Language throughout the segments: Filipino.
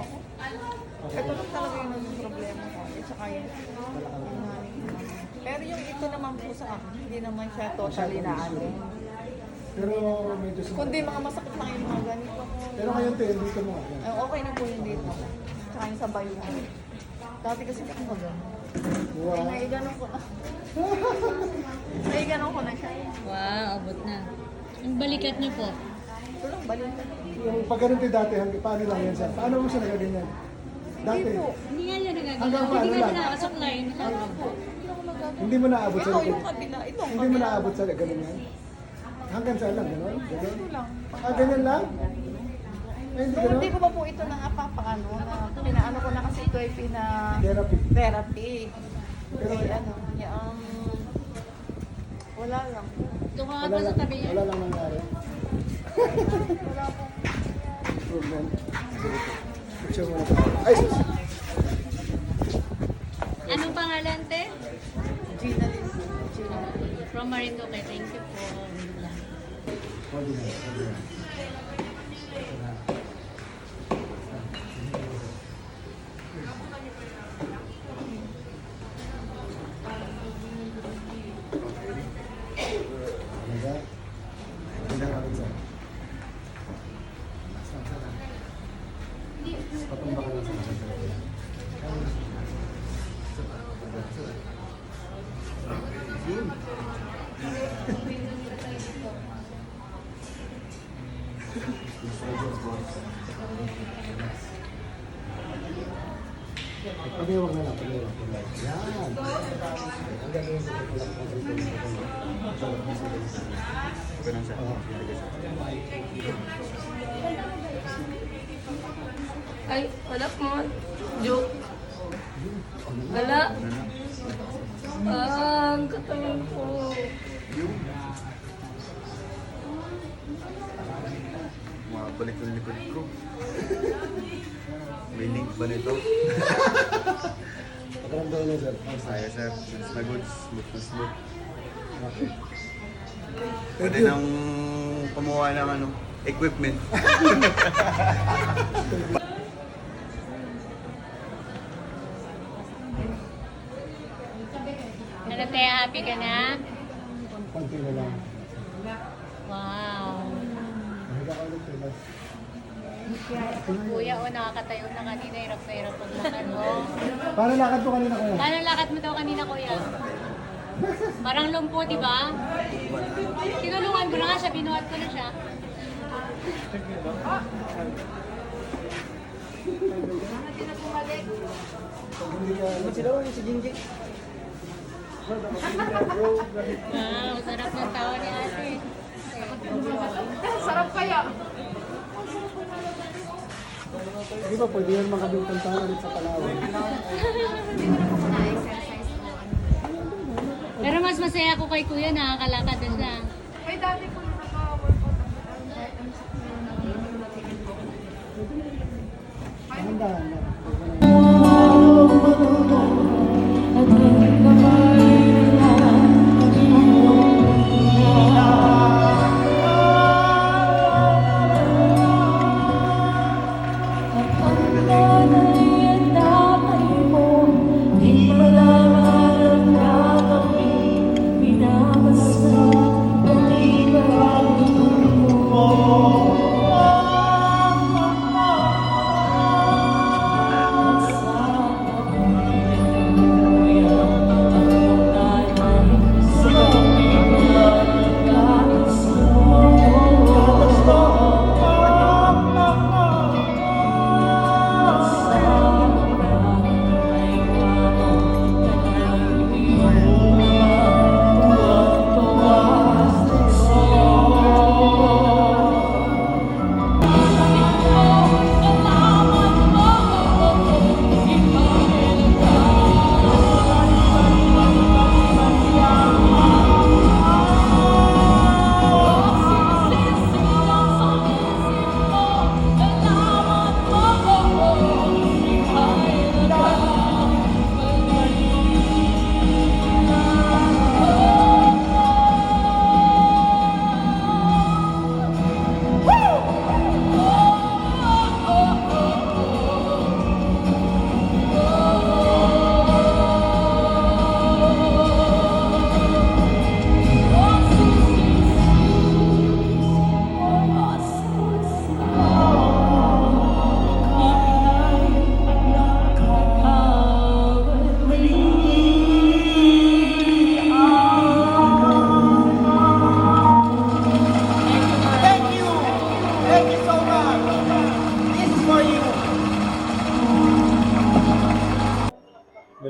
ako. Ito lang talaga yung naging problema ko. At saka yung pero yung ito naman po sa akin, hindi naman siya totally na ano. Pero medyo Kundi mga masakit lang yung mga ganito ko. Pero ngayon tayo, dito mo. Okay na po yung dito. Tsaka yung sa bayuhan. Dati kasi ako magano. Wow. Ay, naiganon ko na. Naiganon ko na siya. Wow, abot na. Ang balikat niyo po. Ito lang, balikan. Yung pag ganun tayo dati, paano lang yan sir? Paano mo siya nagaganyan? Dati, Hindi po. Hindi nga niya nagagawa. Hanggang Hindi paano nga lang? niya nakasuklay. Hindi po. Hindi ako nagagawa. hindi mo naabot sa Ito, likod. yung kabila. Ito, Hindi mo naabot sa ganun yan? Hanggang saan lang, gano'n? Gano'n? Ito lang. Ah, ganyan lang? Ay, hindi Nung gano'n? hindi ko pa po ito napapaano, na pinaano ko na kasi ito ay Therapy. therapy. Pero Eh, ano, yung, wala lang. Doon ka nga wala pa sa lang, tabi niya. wala lang nangyari. Wala po. Improvement. Picture mo na ito. Ay, sus! Anong pangalan, te? Gina din po. Gina. From Marinduque. Thank you po. Pwede na, pwede na. Talaga? Hindi na kapit sir. Patumba ka lang sa mga sir. Pag-iwag na lang, pag-iwag. Yan. Ang gagawin ko ito lang. Ay, wala mo. Joke. Wala. Ang katawan ko. Makabalik yung likod ko. May link ba nito? Pagkaramdaman niya sir. Saya sir, goods na goods, smooth na smooth. Okay. Pwede nang kumuha ng ano, equipment. Ano, te? Happy ka na? Konti na lang. Wow. Mahiga ka ulit sir. Kuya, o nakakatayo na kanina. Hirap na hirap maglakad mo. Paano lakad ko kanina kuya? Paano lakad mo daw kanina, kuya? Parang lumpo, di ba? Tinulungan ko na nga siya. Binuhat ko na siya. Pag hindi ka... Ano sila si Jingjing? Wow, sarap ng tawa ni ate. Sarap kaya. Di ba pwede yan makabintang tayo ulit sa Palawan? Pero mas masaya ako kay kuya, nakakalakad na siya. Ay, dati ko na naka-workout. Dahan-dahan lang.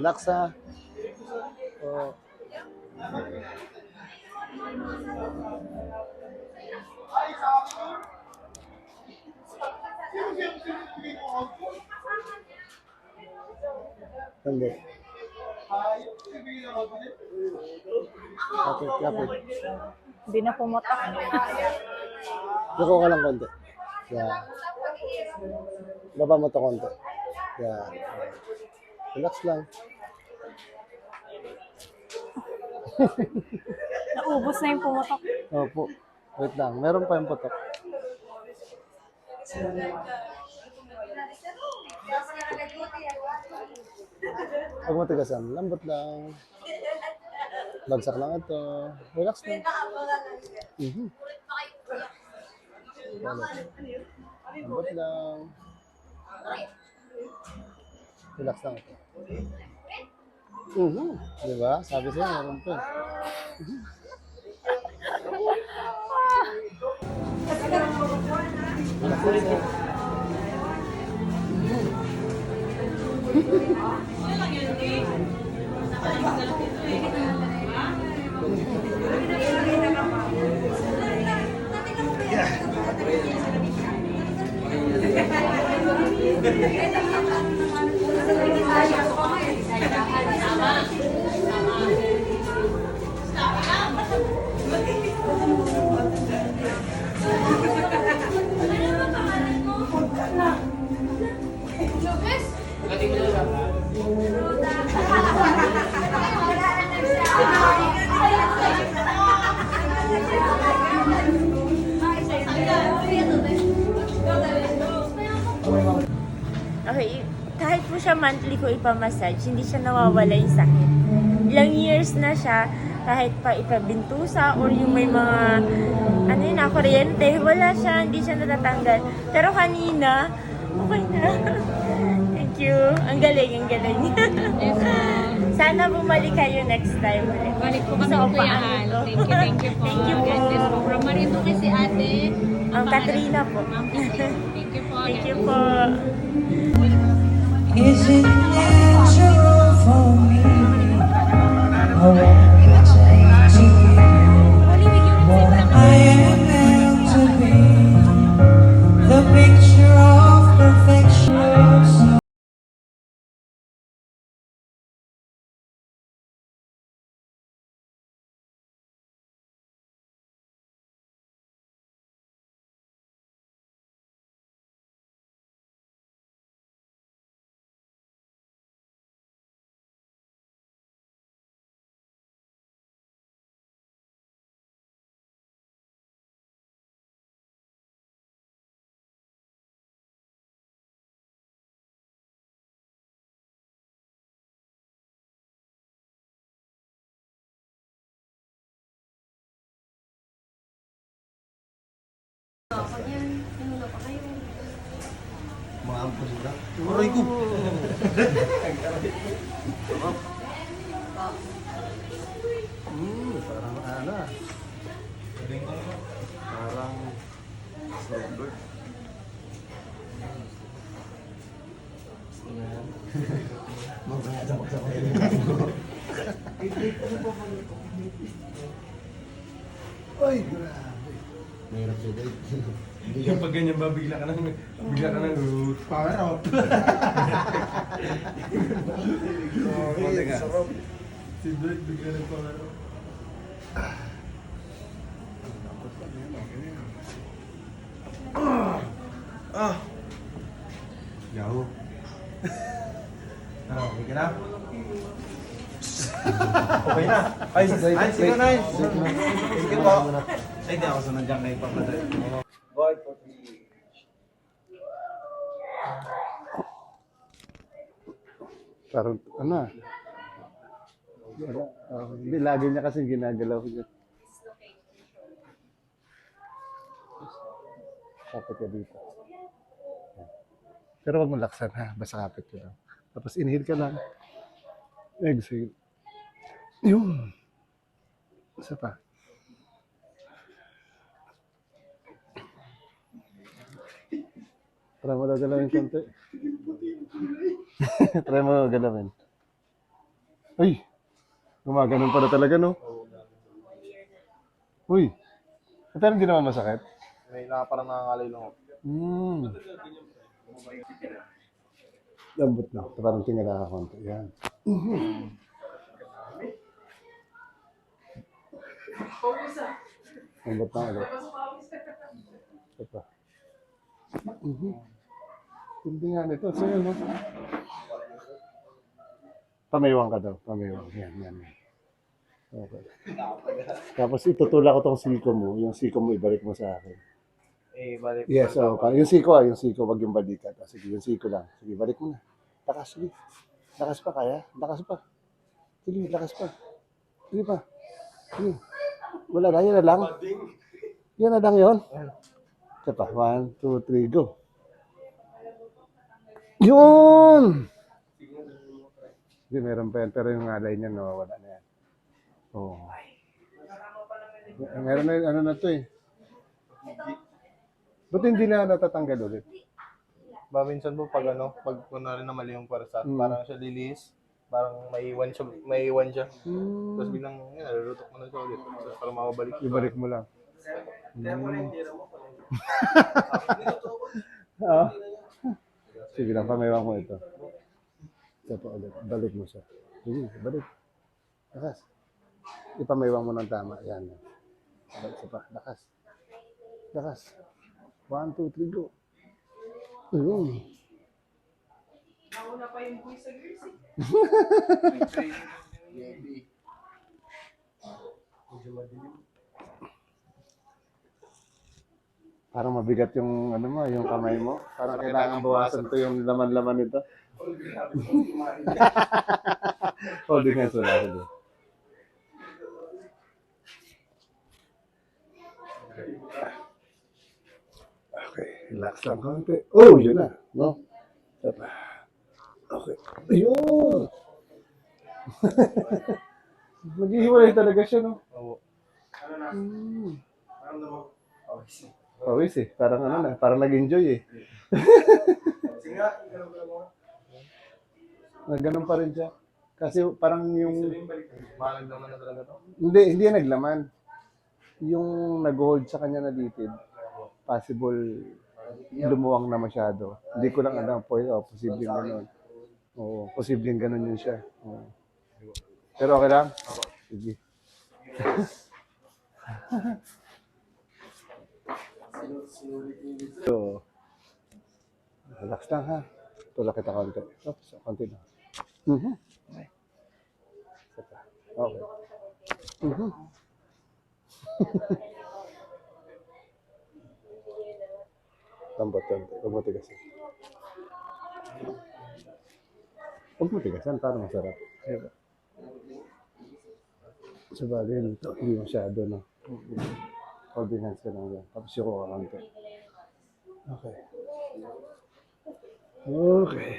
Relax ha. Oh. Hindi. Kapit, kapit. Hindi na pumatak. Luko ka lang konti. Yan. Baba mo to konti. Yan. Relax lang. Naubos na yung pumatak. Opo. Wait lang. Meron pa yung putok. Huwag mo tigasan. Lambot lang. Bagsak lang ito. Relax lang. Lambot lang. Relax lang ito. Diba? Sabi sa'yo, meron pa. Relax lang. Okay, kahit po siya monthly ko ipamassage, hindi siya nawawala yung sakit. Ilang years na siya, kahit pa ipabintusa or yung may mga, ano yun, kuryente, wala siya, hindi siya natatanggal. Pero kanina, okay na. Thank you. Ang galing, ang galing. Sana bumalik kayo next time ulit. Balik po kami So, Kuya Hal. paano to? Thank you po. Thank you po. God bless po. From Marinduque si ate. Ang Katrina po. Thank you po. Thank you po. Is it natural for me? I want to take to you more than I am meant to be. The picture of perfection. Mga ampun sila. Aray ko! Parang ano ah. Parang snowbird. Ay, grabe. Mahirap siya dahil. Yung pag ganyan ba, bigla ka nang Power up. Konti nga. Sarap. si Dwight bigla nagpangaro. Yahoo. Okay ka na? Okay na. Ay, sige na. Thank you po. Ay, di ako sunod dyan kay Papa Dad. Parang ano ah. Wala. Hindi, lagi niya kasi ginagalaw niya. Kapit ka dito. Pero wag mo laksan ha. Basta kapit ka lang. Tapos inhale ka lang. Exhale. Yun. Isa pa. Try mo daw galawin konti. Try mo galawin. Ay, gumaganon pala talaga, no? Uy, pero hindi naman masakit. May parang nangangalay lang ako. Lambot na. Parang tingala ka konti. Yan. Lambot na ulit. Ito pa. Hindi nga nito. So yun, no? Pamaywang ka daw. Pamaywang. Yan. Okay. Tapos itutulak ko tong siko mo. Yung siko mo, ibalik mo sa akin. Balik. Yes, yung siko, wag yung balikat. Sige, yung siko lang. Sige, balik mo na. Lakas, sige. Lakas pa, kaya? Lakas pa. Sige, lakas pa. Sige pa. Sige. Wala na, yun na lang. Yun na lang yun. Ito pa, 1, 2, 3, go. Yun! Hindi, meron pa yan. Pero yung alay niya, nawawala na yan. Oo. Meron na yun, ano na to eh. Ba't hindi na natatanggal ulit? Minsan po pag kunwari na mali yung pwersa, parang siya lilis, parang maiwan siya. Tapos biglang, nalurutok mo na siya ulit. So, para makabalik. Ibalik mo lang. Oo. Sige lang, pamaywang mo ito. Ito pa ulit. Balik mo siya. Sige, balik. Lakas. Ipamaywang mo ng tama. Yan. Balik siya pa. Lakas. Lakas. 1, 2, 3, go. Ayun. Nauna pa yung boy sa girls eh. Parang mabigat yung ano mo, yung kamay mo. Parang kailangan bawasan to yung laman-laman nito. Holding hands wala ko. Okay, relax lang konti. Oh, yun na. No? Okay. Ayun! Maghihiwalay talaga siya, no? Oo. Pawis eh. Parang ano na, parang nag-enjoy eh. Ganun pa rin siya. Kasi parang yung... Malaglaman na talaga to. Hindi yan naglaman. Yung nag-hold sa kanya na litid, possible lumuwang na masyado. Hindi ko lang alam po, posibleng gano'n. Oo, posibleng gano'n yun siya. Oo. Pero okay lang? Sige. So, relax lang ha. Tulak kita konti. Oops, konti lang. Okay. Tambot. Huwag mo tigasan. Huwag mo tigasan, parang masarap. Sabagay nito, hindi masyado, no? Holding hands ka lang yan. Tapos yung kuha konti. Okay. Okay.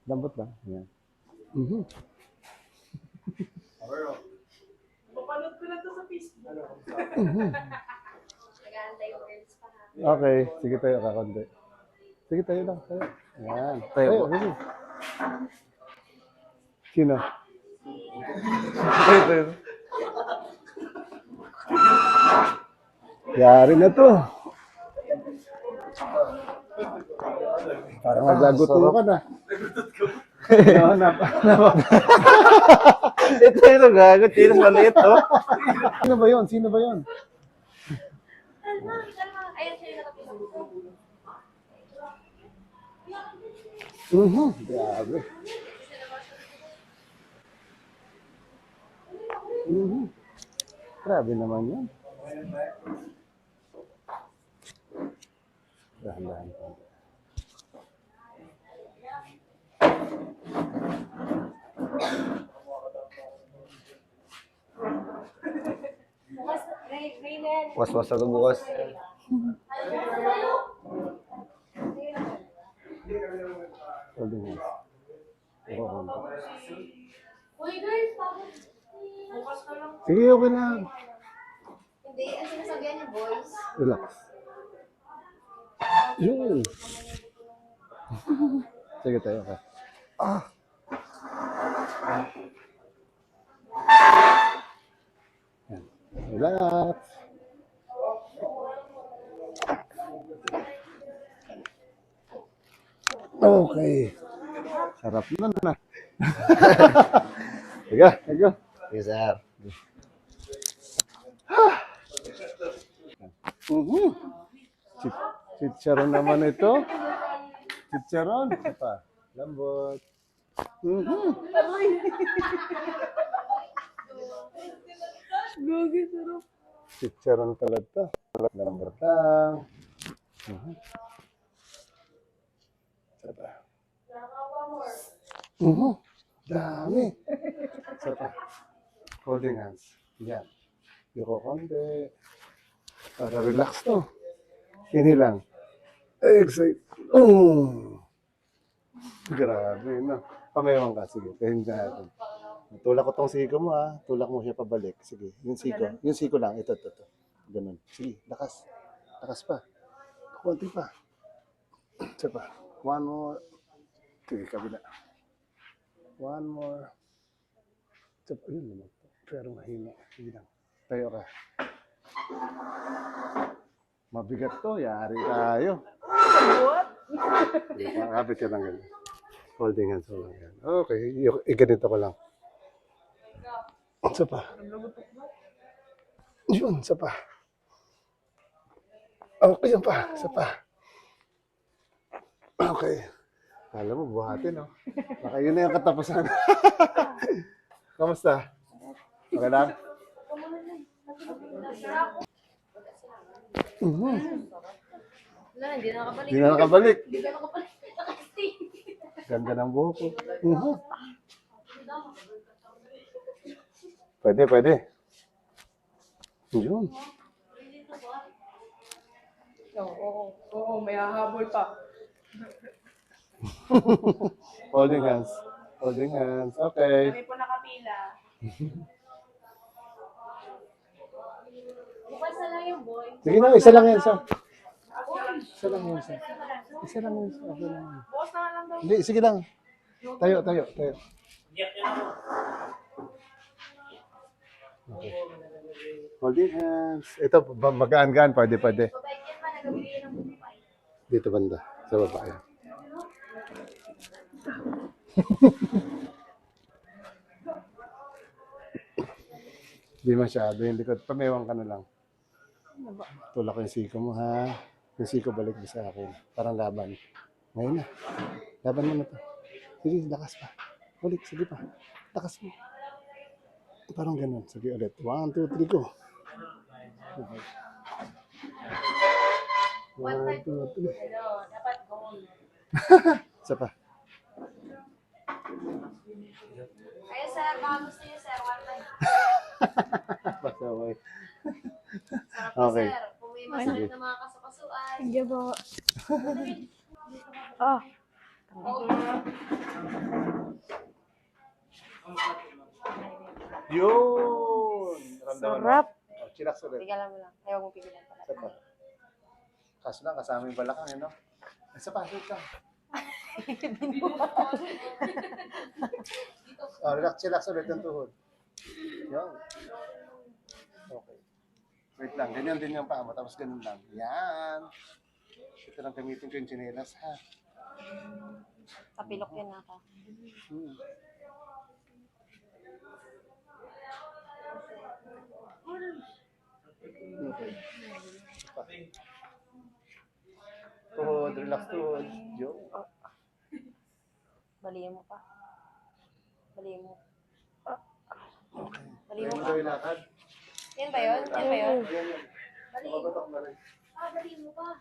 Lambot lang. Yan. Papanood ko na to sa Facebook. Okay. Sige tayo, kakonti. Sige tayo lang. Tayo. Yan. Tayo. Sige. Sino? Tayo. Yari na to. Parang naglaguto ka na. Ito yung gago. Tinas maliit to. Sino ba yun? Sino ba yun? Grabe. Grabe naman yun. Dahan-dahan pa. Was-was ako bukas. Holding hands. Uy, girls, bakit? Sige, okay lang. Hindi, ang sinasabihan niyo, boys. Relax. Yun. Sige tayo ka. Yan. Relax. Okay. Sarap na na. Sige, sige. Sige, sir. Chicharon naman ito. Chicharon. Pa. Lambot. Chicharon pala ito. Lambot lang. Sapa. Dami. Sapa. Holding hands. Yan. Yoko konti. Para relax to. Ini lang. Excited. Grabe, no? Pamayawang ka. Sige, kahin ka natin. Tulak ko tong siko mo, ha? Tulak mo siya pabalik. Sige, yung siko. Yung siko lang. Ito. Ganun. Sige, lakas. Lakas pa. Kunti pa. Isa pa. One more. Sige, kabila. One more. Isa pa. Yun naman. Pero mahina. Sige lang. Tayo ka. Mabigat to. Yari tayo. What? Kapit ka lang ganyan. Holding hands mo lang yan. Okay. Ganito ko lang. Isa pa. Yun. Isa pa. Okay. Isa pa. Isa pa. Okay. Alam mo, buhatin, no? Baka yun na yung katapusan. Kamusta? Okay lang? Wala, hindi na nakabalik. Hindi na nakabalik. Hindi na nakabalik. Nakastay. Ganda ng buhok ko. Pwede. Yun. Oo, may hahabol pa. Holding hands. Okay. Kami po nakapila. Bukas na lang yung boy. Sige na, isa lang yan, isa. Isa lang yan, isa. Isa lang yan, isa. Okay lang. Bukas na lang daw. Hindi, sige lang. Tayo. Okay. Holding hands. Ito, magaan-gaan. Pwede. Babait yan pa, nagabigay ng bumipay. Dito banda. Sa baba. Ayan. Di masyado yung likod. Pamewang ka na lang. Tulak ko yung siko mo, ha? Yung siko balik mo sa akin. Parang laban. Ngayon na. Laban mo na to. Sige, lakas pa. Ulit, sige pa. Lakas mo. Parang ganun. Sige ulit. 1, 2, 3, go. Okay. 1, 2, 3. Hello, dapat goal. Isa pa. Kaya sir, baka gusto niyo sir, one time. Pasaway. Sarap po Okay. sir, kung may masakit na mga kasukasuan. Hindi ba? Yun! Ramdaman mo? Sarap. Oh, chillax ulit. Pigilan mo lang. Ayaw mo pigilan pala. Isa pa. Kaso lang, kasama yung balakang, no? Isa pa, wait lang. Relax, chillax ulit yung tuhod. Yun. Okay. Wait lang, ganyan din yung paa mo, tapos ganun lang. Yan. Ito lang gamitin ko yung chinelas, ha? Kapilok yan naka. Okay. Pa. Tuhod, relax tuhod. Yun. Baliin mo pa. Baliin mo. Okay. Baliin mo Ayun pa. daw yung lakad. Yan ba yun? Yan ba yun? Ayan, yan. Mababatok na rin. Baliin mo pa.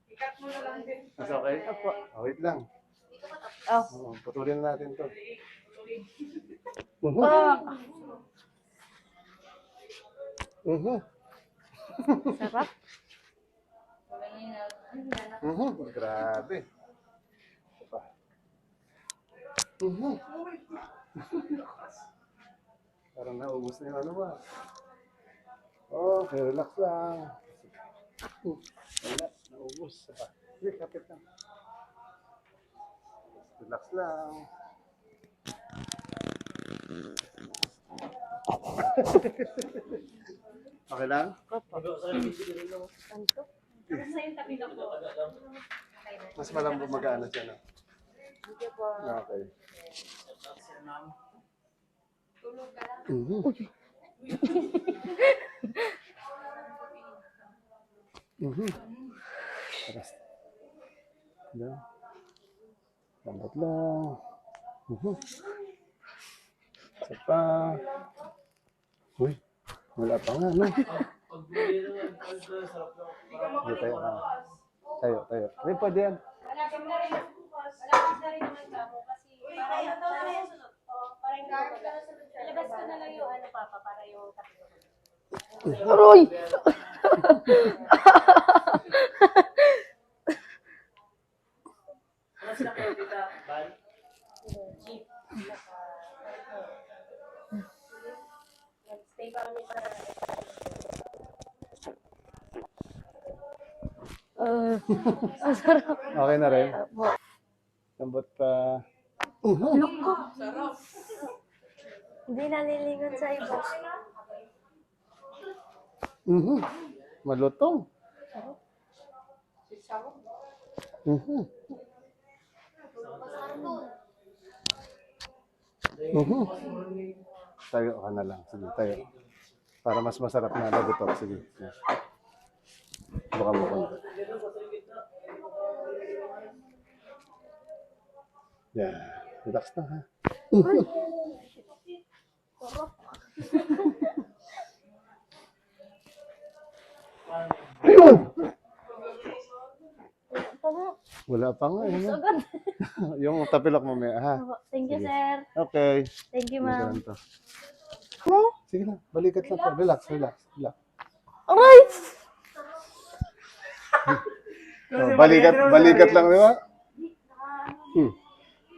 Ikat mo na lang din. Mas okay? Opo. Oh, wait lang. Dito ka tapos. Oh. Oo, putulin na natin to. Sarap. Grabe. Pa. Parang naubos na yung ano ba? Okay, relax lang. Wala, naubos. Pa. Sige, kapit lang. Relax lang. Okay lang? Mas malambot mag-ano siya, no? Okay. Mhm. Mhm. Taras. Yan. Lambot lang. Mhm. Isa pa. Uy, wala pa nga, no? Hindi tayo ka. Tayo. May pwede yan. Malapit na rin naman kamo kasi ilabas ko na lang yung ano papa para yung Aroy! stay pa kami para Okay na rin. Lambot pa. Hindi nalilingon sa iba. Mhm. Malutong. Mhm. Mhm. Tayo ka na lang. Sige, tayo. Para mas masarap na lagutok. Sige. Baka mo konti. Yan. Relax na ha. Ayun! Wala pa nga. Yung tapilok mamaya ha. Thank you, sir. Okay. Thank you, ma'am. Ganito. Sige na, balikat lang po. Relax. Aray! Oh, balikat lang, di ba?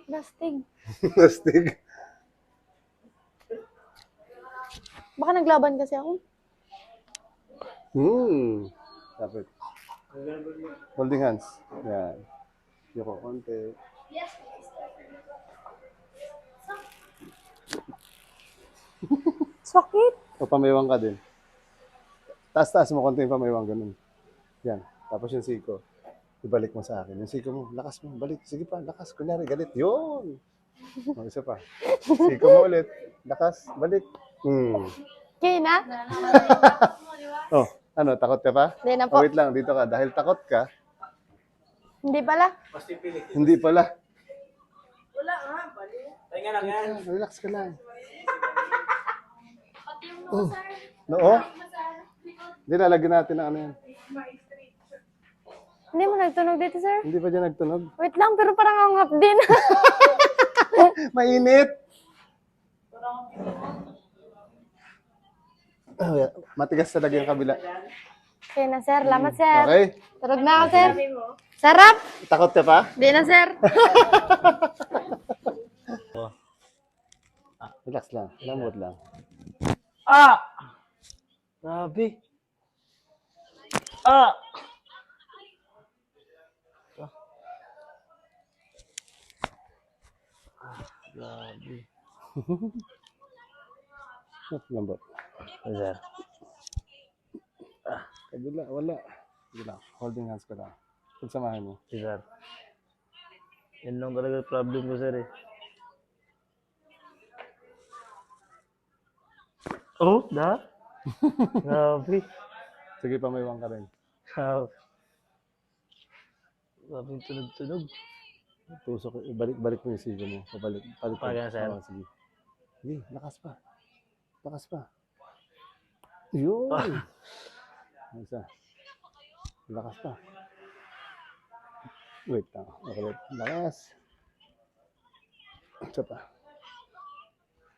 Lastig. Plastic. Baka naglaban kasi ako. Dapat. Holding hands. Yan. Yoko konti. Sakit. O, pamaywang ka din. Taas mo konti yung pamaywang, ganun. Yan. Tapos yung siko. Ibalik mo sa akin. Yung siko mo, lakas mo. Balik. Sige pa, lakas. Kunyari, galit. Yun. O, isa pa. Siko mo ulit. Lakas. Balik. Okay na? Oh, ano, takot ka pa? Hindi na Oh, po. wait lang, dito ka. Dahil takot ka, Hindi pala. hindi pala. Wala nga, bali. Relax ka lang. Oh. Oo? Hindi, lalagyan natin ng ano yan. Hindi mo nagtunog dito, sir. Hindi pa dyan nagtunog. Wait lang, pero parang anghap din. Mainit! Oh, yeah. Matigas talaga yung kabila. Okay na, sir. Lamat, sir. Okay? Tulog na ako, sir. Sarap! Takot ka pa? Hindi na, sir. Relax lang. Lambot lang. Grabe. Ah! Grabe. Lambot. Sir. Kabila, wala. Sige lang. Holding hands ko lang. Pagsamahan mo. Sir. Yan lang talaga problem ko, sir, eh. Oh, da? Grabe. Sige, pamaywang ka rin. Grabe. Grabe yung tunog-tunog. Tusok, balik mo yung sigo mo. Pabalik. Pagyan, sir. Oo, sige. Sige, lakas pa. Lakas pa. Yun. Isa. Lakas pa. Wait lang. Okay, lakas. Isa pa.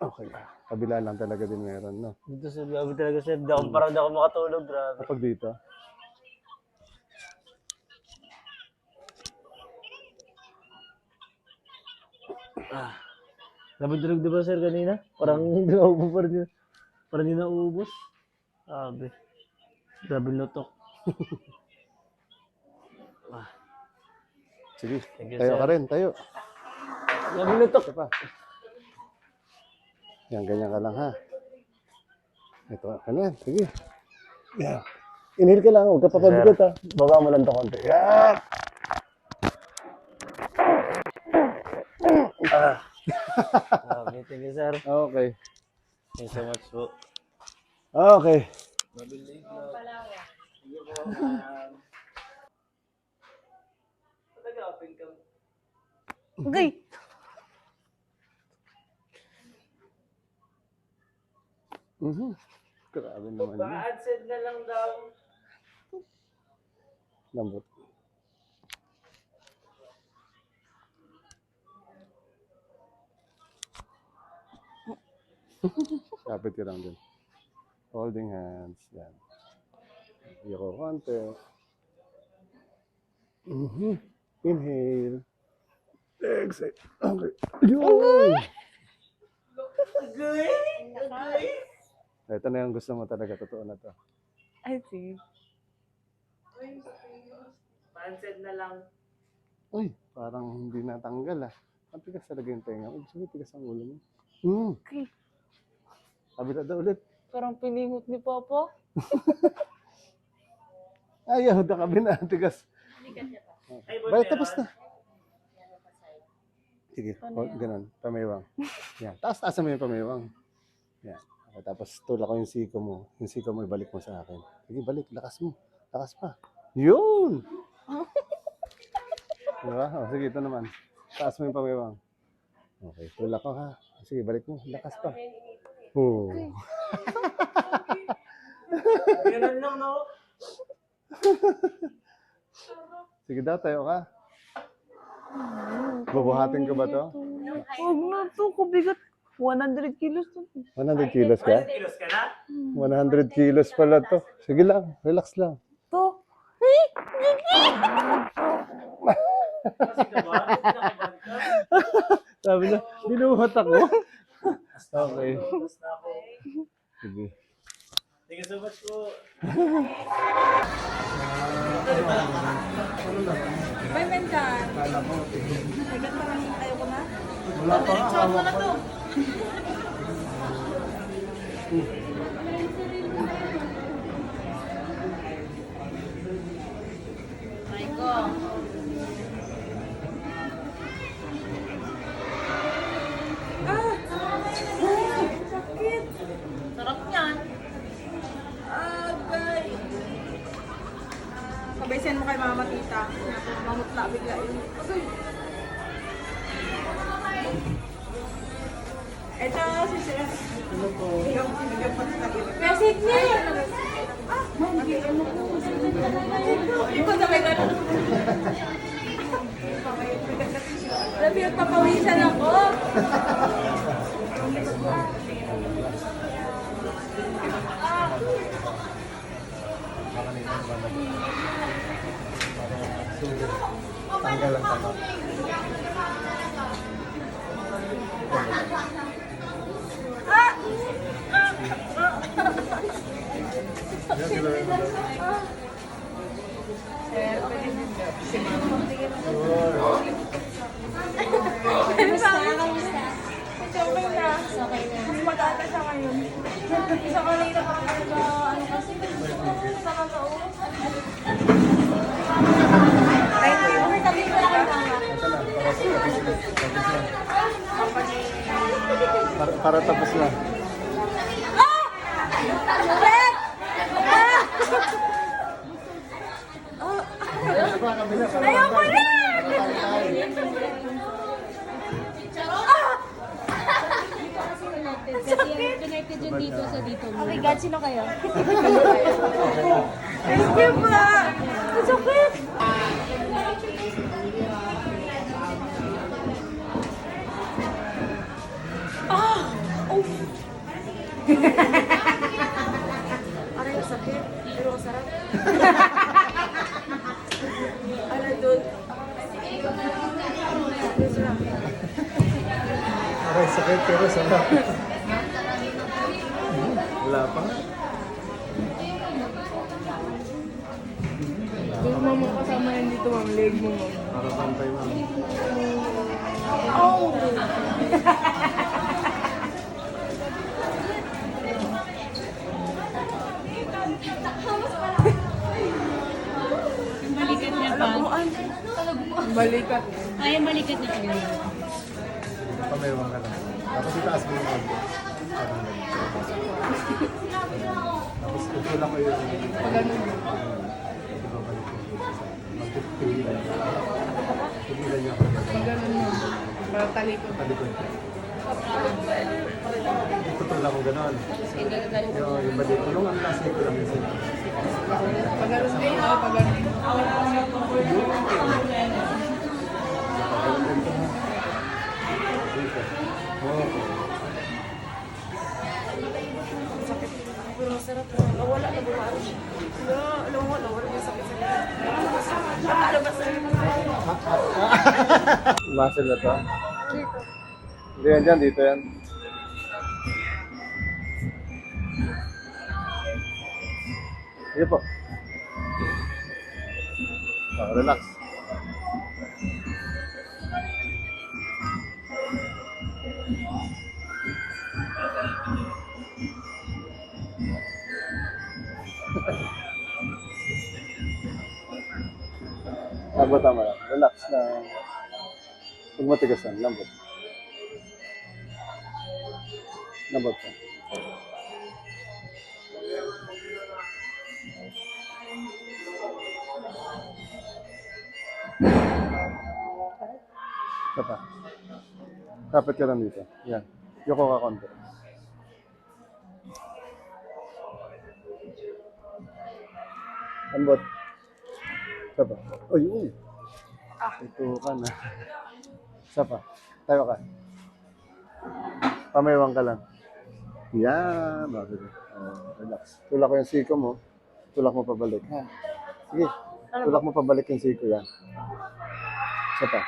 Okay. Kabila lang talaga din meron, no? Dito, sir. Grabe talaga, sir. Parang di ako makatulog. Grabe. Kapag dito, Grabe tulog, di ba, sir, kanina? Parang naubo pa rin yun. Parang hindi nauubos. Grabe. Grabe lutok. Sige, tayo ka rin, tayo. Isa pa. Yan, ganyan ka lang ha. Ito, ano yan, sige. Yan. Inhale ka lang, huwag ka papabigat ha. Baba mo lang ito konti. Yan! Thank you, sir. Okay. Thank you so much po. Okay. Okay. Grabe naman yun. Pa-adset na lang daw. Lambot. Kapit ka lang din. Holding hands. Yan. Hindi ko konti. Inhale. Exhale. Okay. Yun! Ito na yung gusto mo talaga. Totoo na to. I see. Pa-adset na lang. Uy, parang hindi natanggal ah. Ang tigas talaga yung tenga. Uy, sabi tigas ang ulo mo. Okay. Sabi na daw ulit. Parang piningot ni Papa. Ayaw, na kami na. Tigas. Bye, tapos na. Sige, ganun. Pamaywang. Yan. Taas-taas mo yung pamaywang. Yan. Okay, tapos tulak ko yung siko mo. Yung siko mo, ibalik mo sa akin. Sige, balik. Lakas mo. Lakas pa. Yun! Diba? O, sige, ito naman. Taas mo yung pamaywang. Okay, tulak ko ha. Sige, balik mo. Lakas pa. Oh. Ganun lang, no? Sige daw, tayo ka. Bubuhatin ko ba to? Huwag na to. Kubigat. 100 kilos to. 100 kilos ka? Kilos ka na? 100 kilos pala to. Sige lang, relax lang. To. Sabi na, binuhat ako. Okay. Sige. Thank you so much po. May mentan. Agad parang ayaw ko na. Wala pa. Diretsuhan mo na to. Sarap niyan. Pabaysan mo kay mama tita. Mamutla bigla yun. Ito si Sir. Kaya Sydney! Ikaw na may ganun. Grabe, nagpapawisan ako. Tanggal ang tama. Okay na. Mas mag-ata siya ngayon. Isa ka lang na parang ano kasi. Isa ka sa ulo. Tabi ko lang kay mama. Para tapos na. Ayaw ko na! Kasi connected yun dito sa dito. Oh my God, sino kayo? Thank you pa! Ang sakit! Aray, ang sakit. Pero ang sarap. Ano doon? Aray, sakit pero sarap. Wala pa. Kung mama kasama yan dito, ma'am, leg mo, ma'am. Para pantay mo. Yung balikat niya pa. Balikat. Ay, yung balikat niya pa. Pamewang ka lang. Tapos itaas mo yung konti. Parang ganito. Tapos tutulak ko yung... Magpipigilan niya. Pigilan niya ako. Ganun yun. Para talikod. Talikod ka. Tutulak ko gano'n. Yung balik. Tulungan lang sa ito lang yung sa'yo. Pag-ganun din, pag-ganun. Dito. Oo. Pero masarap na. Wala na bumaan siya. Wala na sakit-sakit. Ano ba sa'yo? Muscle na to? Dito. Hindi yan dyan, dito yan. Sige po. Relax. Lambot tama lang. Relax na. Huwag matigas lang. Lambot. Lambot ka. Isa pa. Kapit ka lang dito. Yan. Yoko ka konti. Lambot. Isa pa. Uy, uy. Ito ka na. Isa pa. Tayo ka. Pamaywang ka lang. Yan. Okay. Relax. Tulak ko yung siko mo. Tulak mo pabalik. Ha? Sige. Tulak mo pabalik yung siko. Yan. Isa pa.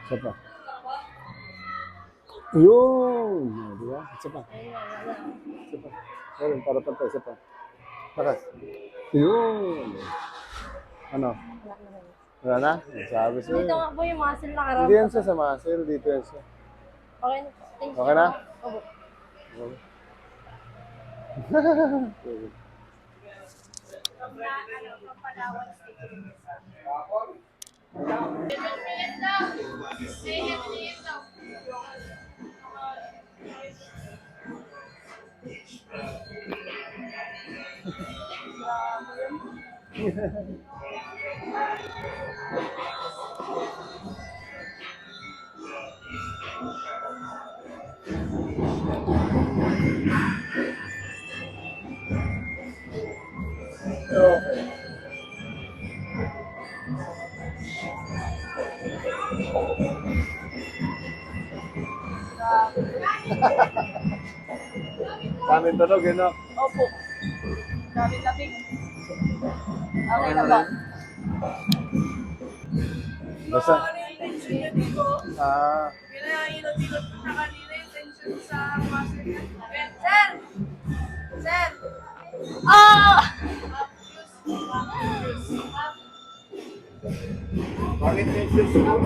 Isa pa. Yun! Di ba? Isa pa. Isa pa. Ayun, para pantay. Isa pa. Lakas. Yun! Ano? Wala na? Sabi sa'yo. Dito nga po yung muscle na karap. Hindi yan siya sa muscle. Dito yan siya. Okay na po. Thank you. Okay na? Opo. Daming tunog, yun no? Opo. Dami-labing. Okay na ba? Basta. Pinahilot-hilot ko na kanina yung tension sa muscle niya. Sir! Sir! Ah! Bakit may shoes mo?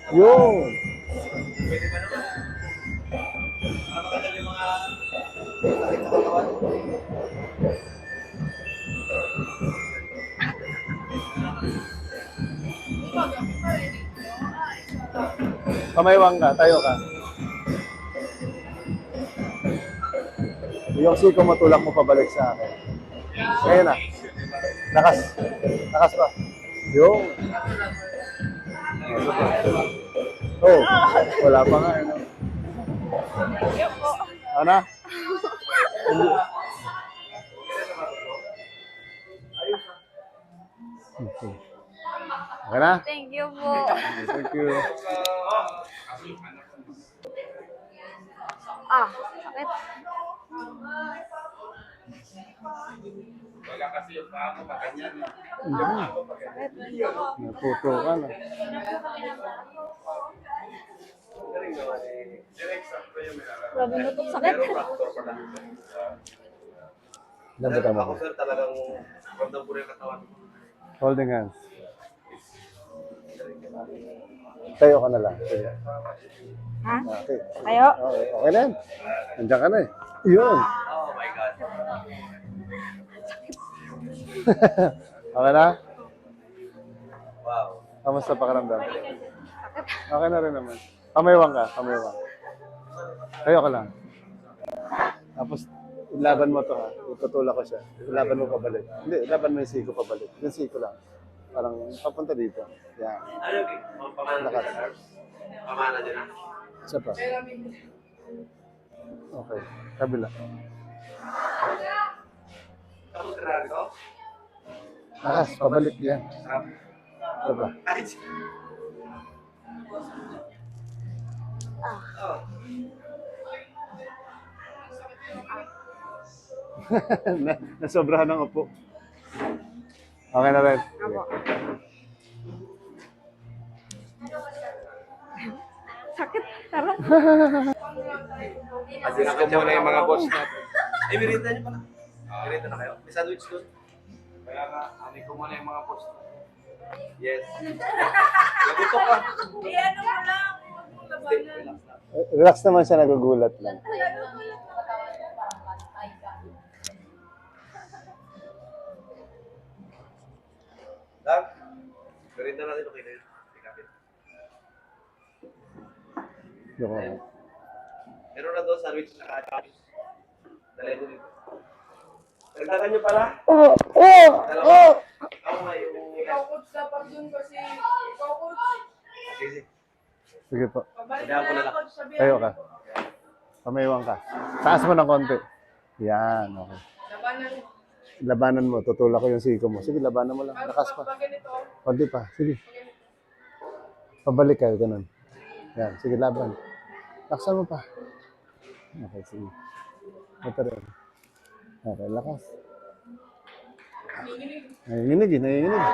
Yun! Kamaywang ka, tayo ka. Yung siko mo, tulak mo pabalik sa akin. Ngayon na. Lakas. Lakas pa. Yung. Oh, wala pa nga. Ano? Ano? Okay. Okay na? Thank you po. Thank you. Ah, sakit. Naputo ka na. Grabe mo itong sakit. Lambutan mo. Sir, talagang ramdam ko rin yung katawan. Holding hands. Tayo ka na lang. Sige. Ha? Okay. Tayo? Okay, okay na yan. Nandiyan ka na eh. Yun. Oh my God. Okay na? Wow. Kamusta pakiramdam? Okay na rin naman. Kamaywang ka, kamaywang. Tayo ka lang. Tapos, ilaban mo to ha. Itutulak ko siya. Ilaban mo pabalik. Hindi, ilaban mo yung siko pabalik. Yung siko lang. Parang papunta dito. Yan. Ano yung pamana Lakas. din? Pamana din. Isa pa. Okay. Kabila. Tapos kailangan ko? Lakas, pabalik yan. Isa pa. Ay! Nasobrahan ng upo. Okay na rin. Ako. Sakit. Tara. Adjust ko muna yung mga boss natin. Eh, mirita niyo pala. Mirita na kayo? May sandwich doon. Kaya nga, anin ko muna yung mga boss. Yes. Lagutok ka. Relax naman siya, nagugulat lang. Dag, mirita natin okay na yun. Tikapin. Yung ako. Meron na doon sandwich na kakapis. Dalhin nyo dito. Nagdagan nyo pala? Oo! Ako nga yung... Sige. Sige po. Sabihan ko na lang. Tayo ka. Pamaywang ka. Taas mo ng konti. Yan, okay. Labanan mo. Tutulak ko yung siko mo. Sige, labanan mo lang. Lakas pa. Konti pa. Sige. Pabalik kayo, ganun. Yan, sige, laban. Laksan mo pa. Okay, sige. Ito rin. Okay, lakas. Nanginginig eh, nanginginig.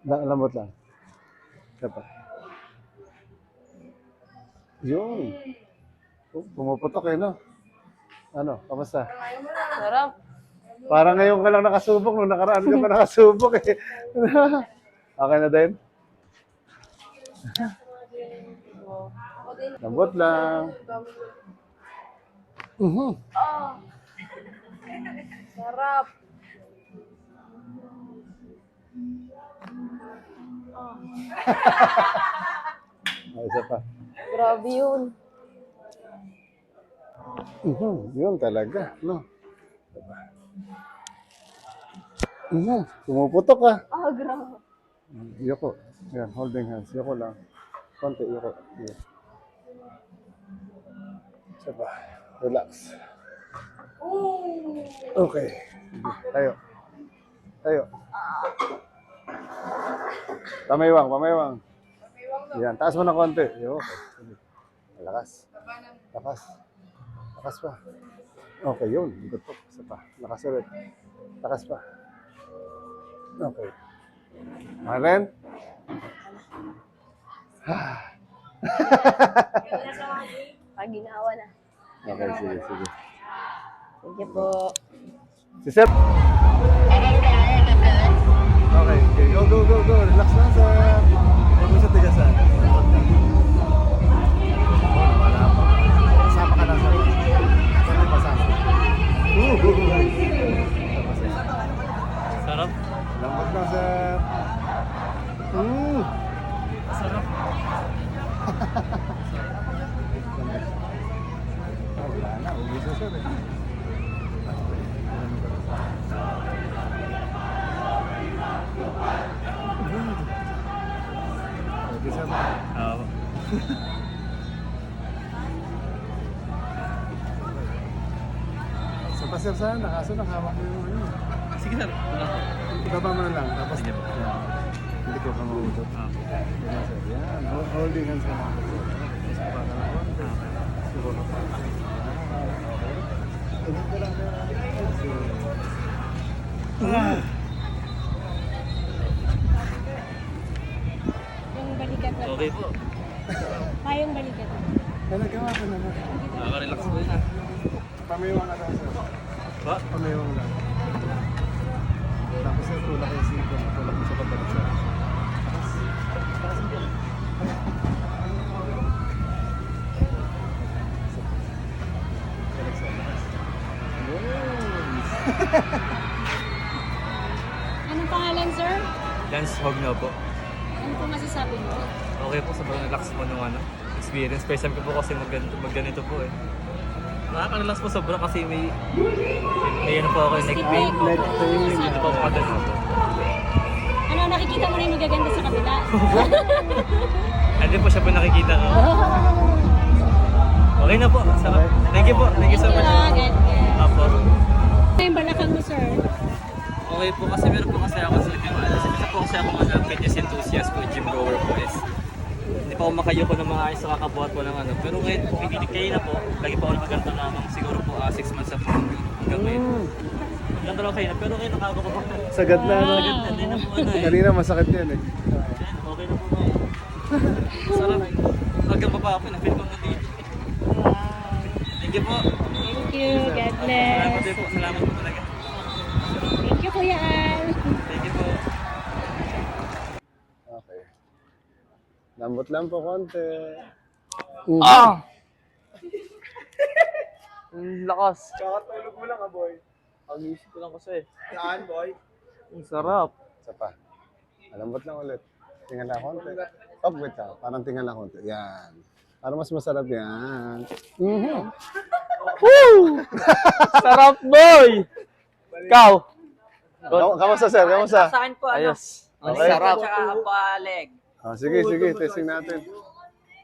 Lambot lang. Ito pa. Yun. Pumuputok eh, no? Ano, kamusta? Sarap. Parang ngayon ka lang nakasubok, nung nakaraan ka pa nakasubok eh. Okay na din? Lambot lang. Sarap. Isa pa. Grabe yun. Yun talaga, no? Pumuputok ka. Grabe. Yoko. Yan, holding hands. Yoko lang. Konti, yoko. Yan. Isa pa. Relax. Okay. Sige. Tayo. Tayo. Pamaywang, pamaywang. Yan, taas mo ng konti. Yoko. Sige. Lakas. Lakas. Lakas pa. Okay, yun. Igutok. Isa pa. Lakas ulit. Lakas pa. Okay. Maren? Pag ginawa na. Okay, sige, sige. Sige po. Si Sir. Okay, okay. Go, go, go, go. Relax lang, Sir. Huwag mo siya tigasan. Wala pa. Pasama ka lang, Sir. Sir, pasama. Sarap. Lambot lang, Sir. Sarap. Wala na. Ubus na, Sir. Okay, Sir. Oo. Sa pasir sana, kaso nakahawak mo yung ano. Sige sir. Ibaba mo na lang, tapos yan. Hindi ko pa mautot. Yan, sir. Yan, holding hands ka lang. Tapos baba ka lang. Subo ka pa. Okay. Yung balikat na. Okay po. Kayong balikat na. Ay, nagawa ko naman. Nakaka-relax po yun ah. Pamiwang ka daw, sir. Ba? Pamiwang lang. Tapos sir, tulak yung siko. Tulak mo sa pabalik, sir. Relax, sir. Relax. Anong pangalan, sir? Lance Hogno po. Ano po masasabi mo? Okay po, sobrang relax po nung experience. First time ko po kasi magganito po eh. Nakaka-relax po sobra kasi may ano po ako, neck pain. Neck pain. Hindi po ako kadalo po. Ano, nakikita mo na yung magaganda sa kabila? Hindi po siya po nakikita ko. Okay na po. Sarap. Thank you po. Thank you so much. Apo. Ano yung balakang mo, sir? Okay po kasi meron po kasi ako sa isa po kasi ako fitness enthusiast po, gym goer po is. Hindi pa ako makayoko ng mga ayos sa kakabuhat po ng ano. Pero ngayon, kayo na po, lagi pa ako nakaganto lamang siguro po 6 months na po hanggang ngayon. Ganto lang kayo na, pero ngayon nakakababa. Sagad na, no? Hindi na po ano eh. Kanina masakit yan eh. Okay na po ngayon. Sarap. Hanggang baba ako, na-feel ko na dito. Thank you po. Thank you. God Salamat bless. din po. Salamat po talaga. Thank you, Kuya Al. Thank you po. Okay. Lambot lang po konti. Ang lakas. Kakatulog mo lang ah, boy. Pag-isip ko lang kasi. Saan, boy? Ang sarap. Isa pa. Lambot lang ulit. Tingnan lang konti. Oh, wait lang. Parang tingnan lang konti. Yan. Para mas masarap yan. Sarap, boy! Ikaw? Kamusta, sir? Kamusta? Saan po? Ayos. Ang Okay. sarap. Tsaka paleg. Sige, testing natin.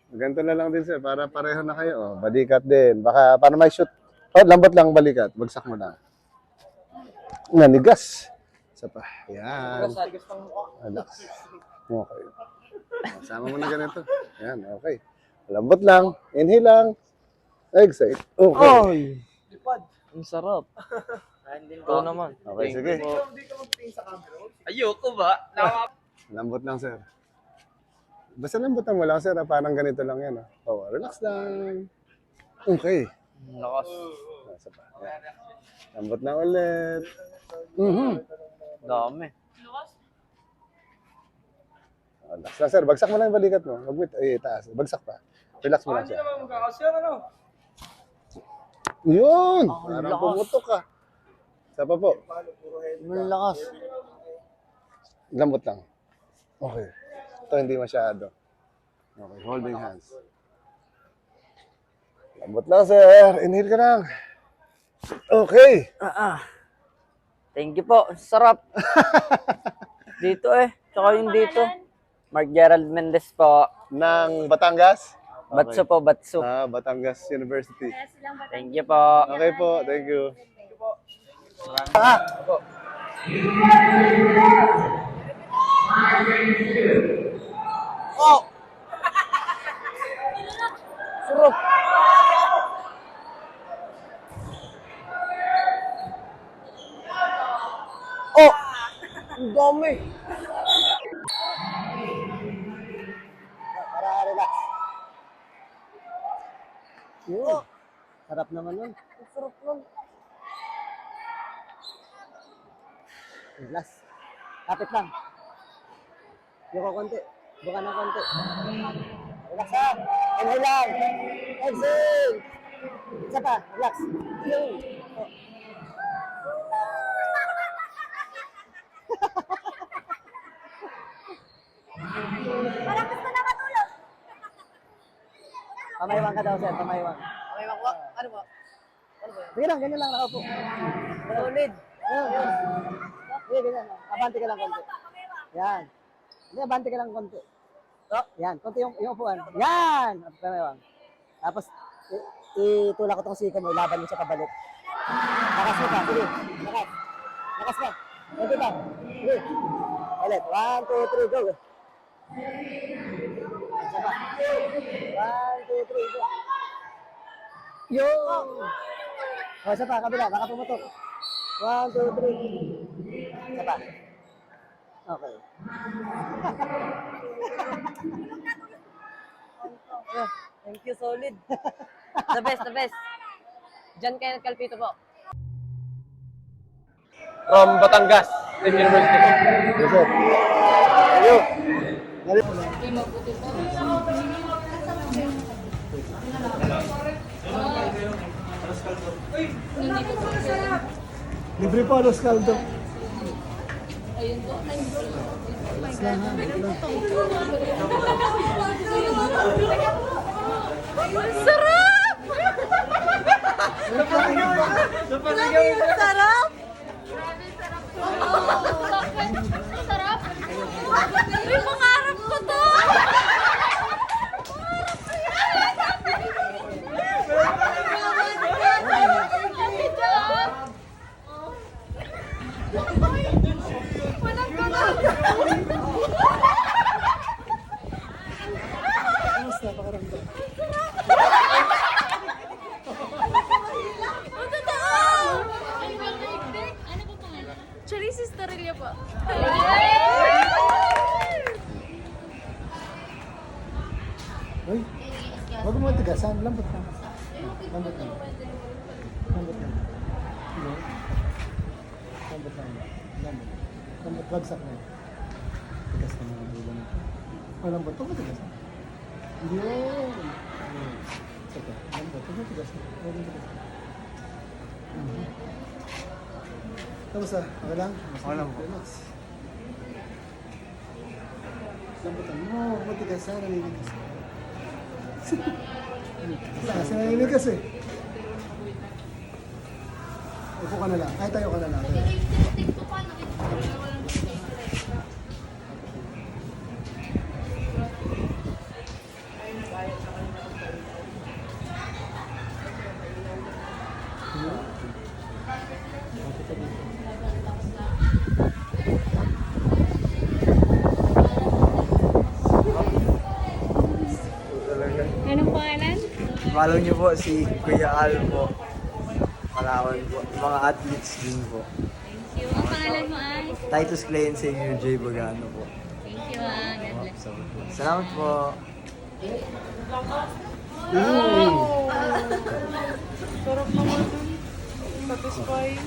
Ganito na lang din, sir. Para pareho na kayo. Oh, balikat din. Baka, para may shoot. Oh, lambot lang balikat. Bagsak mo lang. Nanigas. Isa pa. Yan. Relax. Okay. Sama mo na ganito. Yan, okay. Lambot lang. Inhale lang. Exhale. Okay. Ay! Ang sarap. Ikaw naman. Okay, sige. Ayoko ba? Lambot lang, sir. Basta lambutan mo lang, sir. Parang ganito lang yan. Oh, relax lang. Okay. Lakas. Isa pa. Yan. Lambot na ulit. Dami. Relax lang, sir. Bagsak mo lang yung balikat mo. Wag mo taas. Bagsak pa. Relax mo lang siya. Yun! Parang pumutok ka. Isa pa po. Ang lakas. Lambot lang. Okay. Ito hindi masyado. Okay, holding hands. Lambot lang, sir. Inhale ka lang. Okay. Thank you po. Sarap. Dito eh. Tsaka yung dito. Mark Gerald Mendez po. Ng Batangas? Batso po, Batso. Batangas University. Thank you po. Okay po, thank you. Ang dami. Para relax. Yun. Sarap naman nun. Sarap nun. Relax. Kapit lang. Yuko konti. Buka ng konti. Relax ha. Inhale lang. Exhale. Isa pa. Relax. Yun. Oh. Pamaywan ka daw, sir. Pamaywan. Pamaywan ko? Ano po? Sige lang, ganyan lang nakaupo. Solid. Yan. Sige, ganyan. Abante ka lang konti. Yan. Hindi, abante ka lang konti. Yan, konti yung upuan. Yan! Pamaywan. Tapos, itulak ko tong siko mo, ilaban mo siya pabalik. Lakas mo pa, sige. Lakas. Lakas ka. Konti pa. Sige. Ulit. 1, 2, 3, go. Isa pa. 1, 2, 3, go. Yun! O, isa pa, kabila, baka pumutok. 1, 2, 3. Isa pa. Okay. Thank you, solid. The best, the best. Diyan kayo nagkalpito po. From Batangas State University po. Yes, sir. Ayo. Libre po, Los Caldo. Relax lang ha. Sarap! Sarap! Sarap! Uy, pangarap ko to! Kamusta? Pakaramdam. Charisse Estorilla po. Uy, wag mo tigasan. Lambot lang. Lambot lang. Lambot lang. Hello? Lambot lang. Lambot. Lambot. Bagsak na. Tigas na mga dulo na. Oh, lambot. Huwag mo tigasan. Yun. Saka. Lambot. Huwag mo tigasan. Huwag mo tigasan. Kamusta? Okay lang? Okay lang po. Relax. Lambutan mo. Huwag mo tigasan. Naninigas. Kasi naninigas eh. Upo ka na lang. Ay, tayo ka na lang. Anong pangalan? Follow niyo po si Kuya Al po. Palawan po. Mga athletes din po. Thank you. Ang pangalan mo ay? Titus Clay and Senior J. Bagano po. Thank you God bless. Salamat po. Sarap naman dun. Satisfying.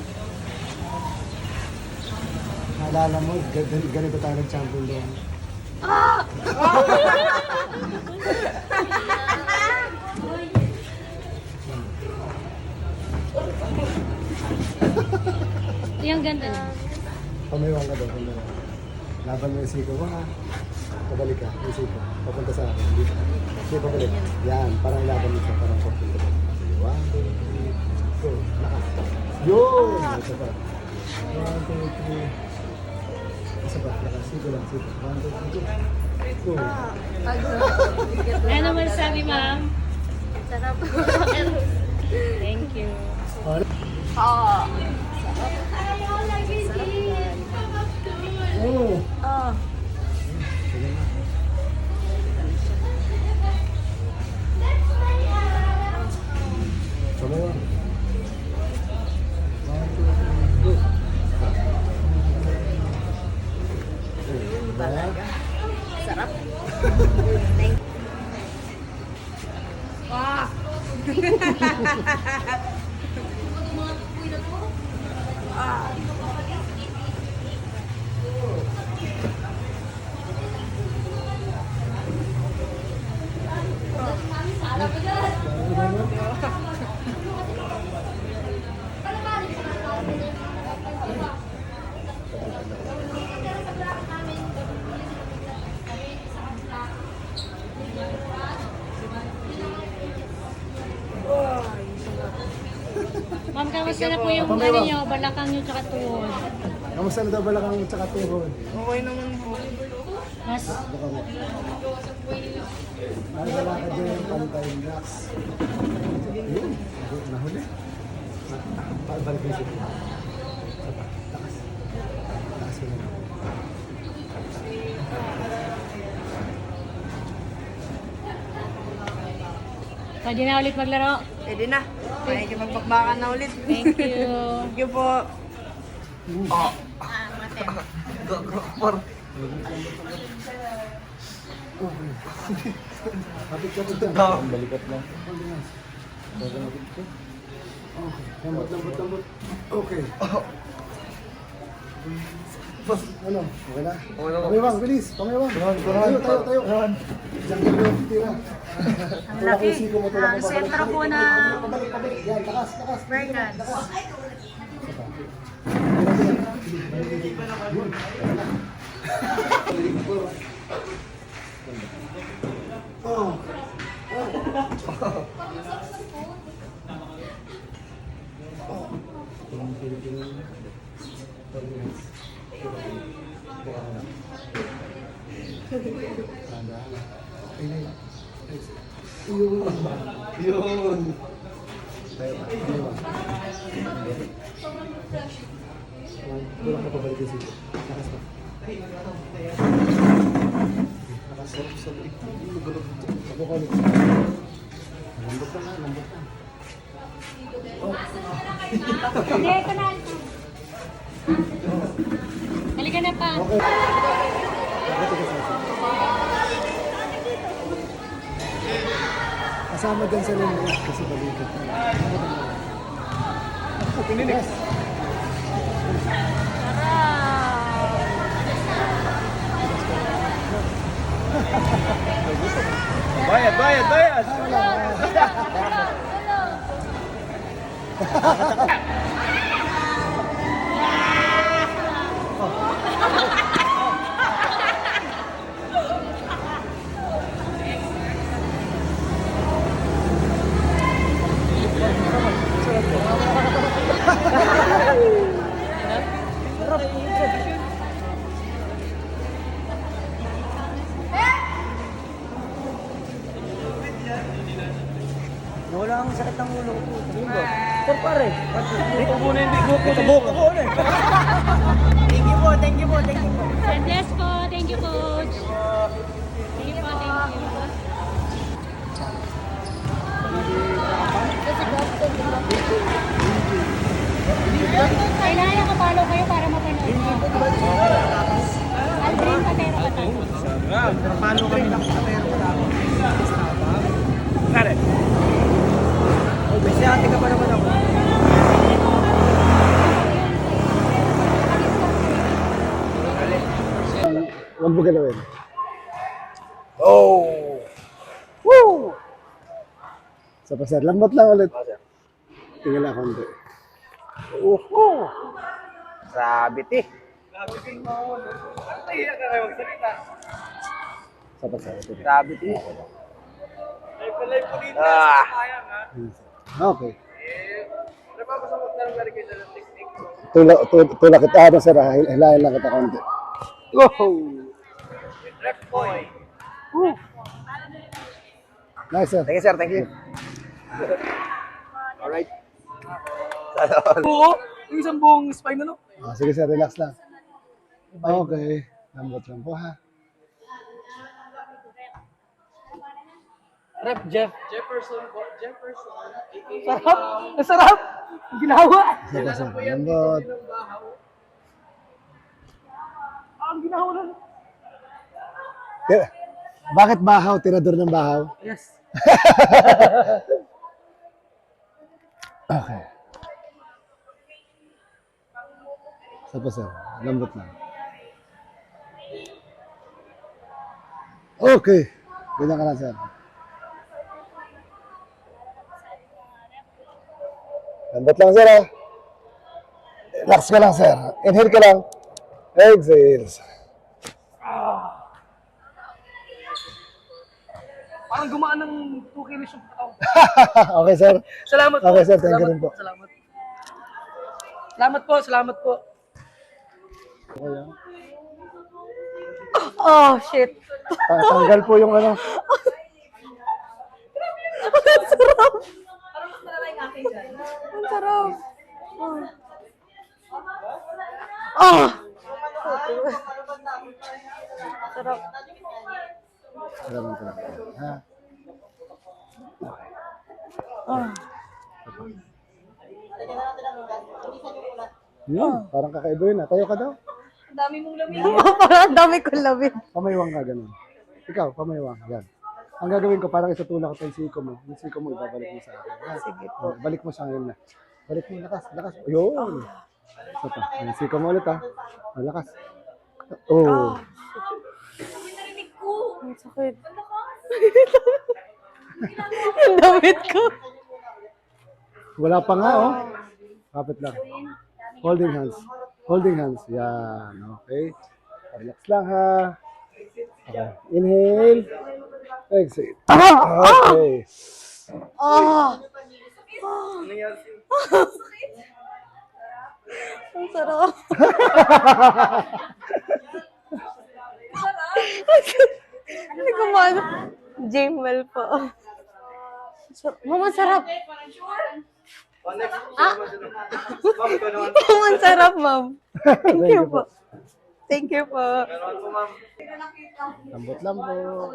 Naalala mo, ganito tayo nag-champion doon. Yung ganda. Pamiwang ka doon. Laban mo yung siko mo ha. Pabalik ka, yung siko. Papunta sa akin. Dito. Sige, pabalik. Yan, parang laban mo siya. Parang papunta ka. Sige, 1, 2, 3, go. Lakas. Yun! Isa pa. 1, 2, 3. Isa pa. Lakas. Siko lang. Siko. 1, 2, 3, go. Go. Ano masasabi, ma'am? Sarap. Thank you. Oh. Ah. Sige na. Pamiwang. 1, 2, 3, go. Talaga. Sarap. Ma'am, kamusta na po yung ano nyo, balakang nyo tsaka tuhod? Kamusta na daw balakang tsaka tuhod? Okay naman po. Mas, Baka mo. Ay, wala ka dyan yung pantay relax. Yun, nahuli. Balik yung siko. Sapa, takas. Takas ko na. pwede na ulit maglaro. Pwede na. Pwede magbakbakan na ulit. Thank you. Thank you po. Balikat lang. Lambot. Okay. Ano? Okay na? Pamewang, bilis! Pamewang! Tayo! Diyan ka yung tira. Ang laki. Ang Sentro po na Pabalik. Yan, takas. Bernard. Yun! Kulang ka pabalik yung sito. Takas ka. Nakasarap sa lig. Ako ka ulit. Lambot na. Hindi, ito na. Halika na pa. Kasama dyan sa rin kasi balikat na. Pininig. Bayad! Nawala ang sakit ng ulo ko. Sir, pare. Ito muna yung bigo ko. Ito buhok ako ulit. Thank you po. And yes po. Thank you, Coach. Thank you. Kailangan nakapalo kayo para mapanood nyo. Aldrin Patero Patero. Paano kami nakapero pa namin? Kare. May ate ka pa naman ako. Huwag mo galawin. Oh! Woo! Sa pasar. Lambot lang ulit. Tingnan lang konti. Sabit eh. Sa pasar. Sabit eh. Okay. Tulak kita. Ano sir? Hilahin lang kita konti. Nice sir. Thank you, sir. Thank you. Alright. Oo, yung isang buong spine na no. Sige sir, relax lang. Okay. Lambot lang po ha. Rep Jeff. Jefferson. Sarap! Ang sarap! Ang ginawa! Sa pasar. Lambot. Ang ginawa na. Bakit bahaw? Tirador ng bahaw? Yes. Okay. Sa pasar. Lambot lang. Okay. Ganyan ka lang sir. Lambot lang sir ha. Relax ka lang sir. Inhale ka lang. Exhale. Parang gumaan ng 2 kilos yung pataw. Okay sir. Salamat po. Okay sir, thank you rin po. Salamat po. Okay, ah. Oh, shit. Tanggal po yung ano. Ang sarap. Oh. Sarap. Salamat po. Ha? Okay. Parang kakaiba yun Tayo ka daw. Ang dami mong lamig. Parang dami kong labi. Pamaywang ka ganun. Ikaw, pamaywang. Yan. Ang gagawin ko, parang isatulak ko yung siko mo. Yung siko mo, ibabalik mo sa akin. Sige po. Balik mo sa ngayon na. Balik mo, lakas. Yun. Ito pa. Yung siko mo ulit Lakas. Oh. Ang sakit. Ang damit ko. Wala pa nga, Kapit lang. Holding hands. Holding hands. Yan. Okay. Relax lang, ha. Okay. Inhale. Exhale. Okay. Ang sarap. Hindi ko maano. Jamel po. Mama, sarap. Mama, sarap, ma'am. Thank you po. Thank you po. Lambot-lambot.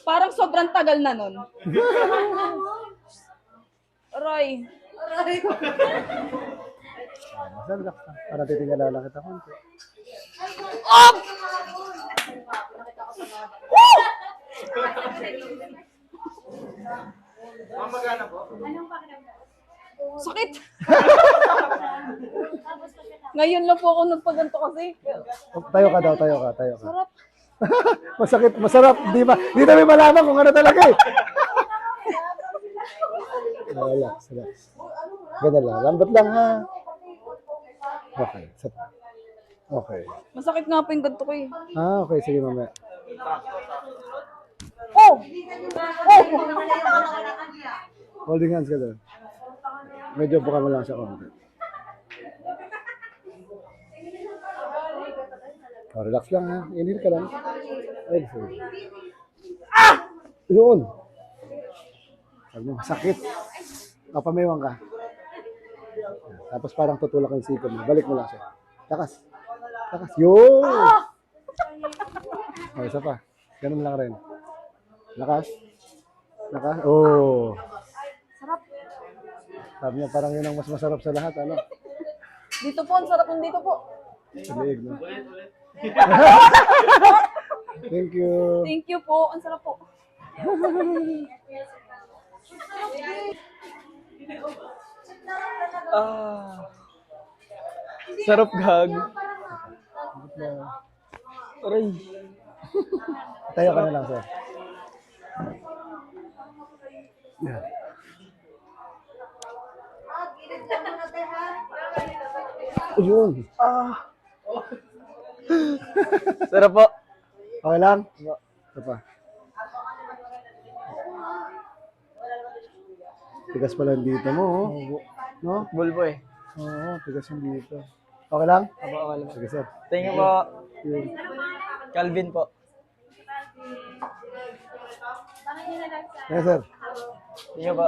Parang sobrang tagal na nun. Aray. Relax lang. Para titingala lang kita konti. Sakit. Ngayon lang po ako nagpaganto kasi. Tayo ka. Sarap. Masakit, masarap. Di namin malaman kung ano talaga Relax. Ganun lang. Lambat lang, ha. Okay. Okay. Masakit nga po yung ganto ko Okay. Sige, mamaya. Holding hands ka doon. Medyo buka mo lang siya konti. Relax lang, ha. Inhale ka lang. Exhale. Yun. Sabi mo, masakit. Pamaywang ka. Tapos parang tutulak yung siko mo. Balik mo lang siya. Takas. Yun! Isa pa. Ganun lang rin. Lakas. Oh. Sarap. Sabi niya, parang yun ang mas masarap sa lahat. Dito po, ang sarap ng dito po. Sa liig, no? Thank you. Thank you po, ang sarap po. Sarap gag. Aray. Tayo ka na lang, sir. Yan. Yun. Sarap po. Okay lang? Ito pa. Tigas pala dito mo, No? Bulbo eh. Oo, tigas yung dito. Okay lang? Okay lang. Sige, sir. Thank you po. Yun. Calvin po. Yes, sir. Thank you po.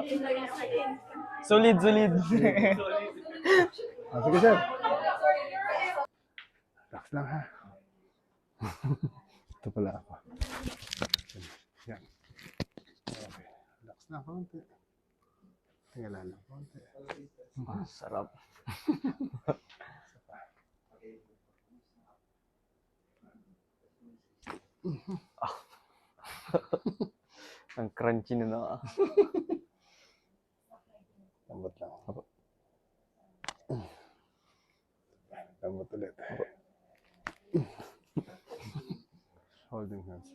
Solid. Sige, sir. Relax lang, ha. Ito pala ako. Yan. Okay. Relax lang, konti. Tingala lang, konti. Sarap. Ang crunchy na. Lambot lang. Lambot ulit. Holding hands.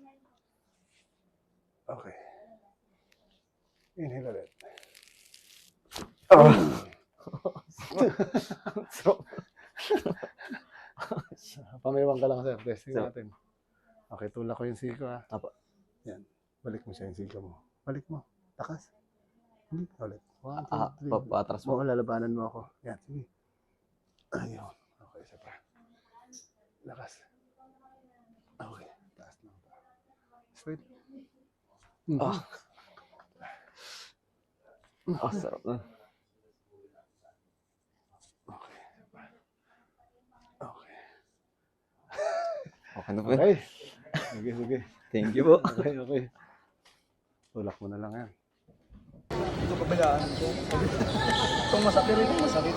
Okay. Inhale ulit. Pamaywang ka lang, sir. Testing natin. Okay, tulak ko yung siko, ha. Apo. Yan. Balik mo siya yung siko mo. Balik mo. Takas. Ulit. 1, 2, 3. Patras mo. Oo, lalabanan mo ako. Yan, sige. Ayun. Okay, isa pa. Lakas. Okay. Taas lang. Sweet. Sarap na. Okay. Okay. Okay na po. Okay. Sige, sige. Thank you po. Okay, okay. Tulak mo na lang yan. Ito pabayaan ko. Itong masakit rin, masakit.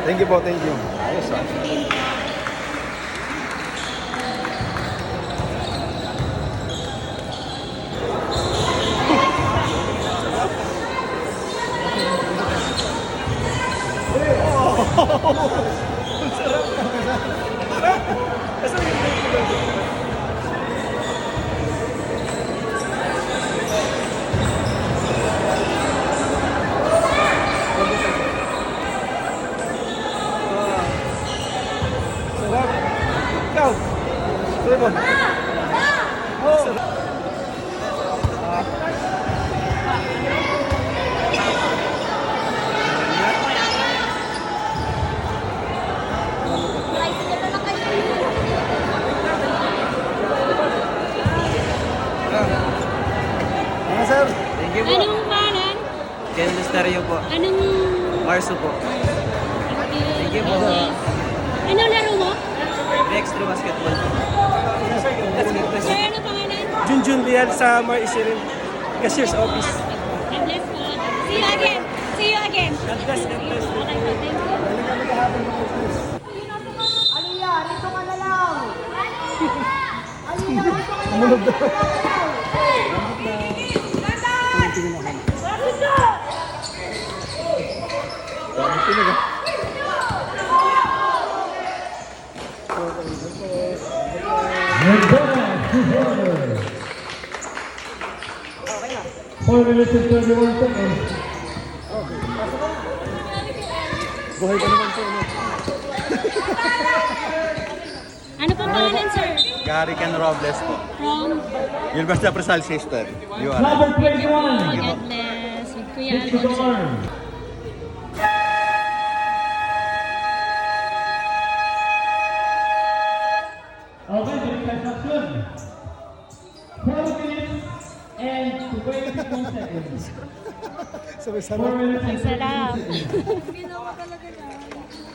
Thank you po, thank you. Ayos ah. Ikaw! Tuloy mo. Ano sir? Thank you po. Anong pangalan? Ken Lustario po. Anong... Marso po. Thank you po. Ano laro mo? Extra basketball. Sir, ano pangalan? Junjun Lial sa Mar Isirin. Cashier's office. God bless po. See you again. See you again. God bless, God bless. Okay po, thank you. Aliyah, rito ka na lang! Aliyah, rito ka na lang! Buhay ka naman po. Ano po pangalan, sir? Gary Ken Robles po. From? University of Rizal Sister. You are. God bless. With Kuya Alfonso. Okay, balikan action. 4 minutes and 21 seconds. 4 minutes Ang sarap.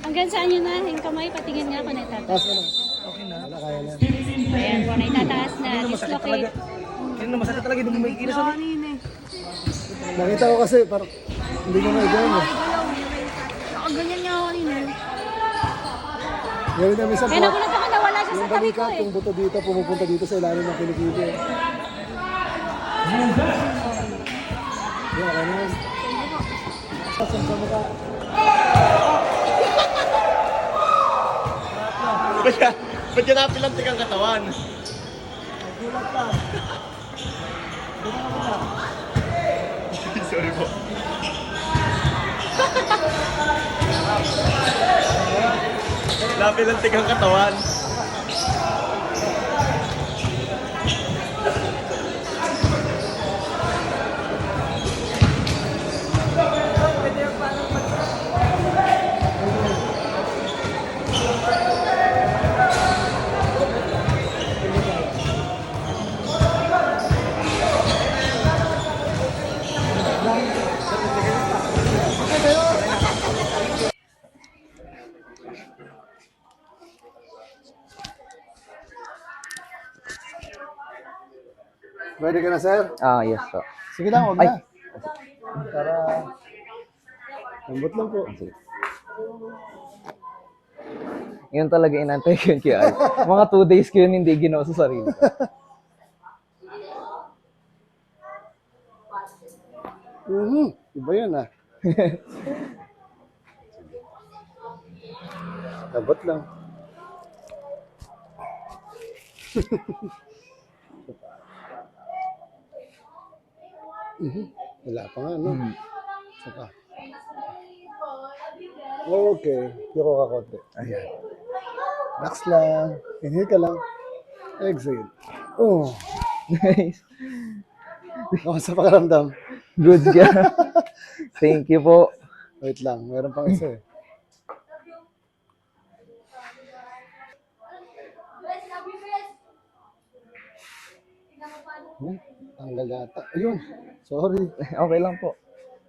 Hanggang saan yun na? Yung kamay, patingin nga ako na itataas. Okay na. Wala, kaya na. Ayan po, na itataas na. Dislocate. Hindi na masakit talaga, hindi mo may kilos. Nakita ko kasi, parang hindi ko na-idea. Ganyan niya ako kanina. Gawin namin sa Kaya nagulat ako na wala siya sa yung tabi ko balikat, eh. yung buto dito, pumupunta dito sa ilalim ng kinikito. Yeah, ano yun? Saan sa mukha? Ba't yan napilantik ang katawan? Gulat pa. Sorry po. Napilantik ang katawan. Pwede ka na, sir? Yes po. Sige lang, huwag Ay. na. Para lambot lang po. Yun talaga inantay ko yun kay Al. Mga 2 days ko yun hindi ginawa sa sarili ko. Iba yun ah. Abot lang. Wala pa nga, no? Saka. Okay. Piro ka konti. Ayan. Relax lang. Inhale ka lang. Exhale. Oh. Nice. Ako sa pakiramdam. Good ka. Thank you po. Wait lang. Meron pang isa eh. Tanggal yata. Ayun. Sorry. Okay lang po.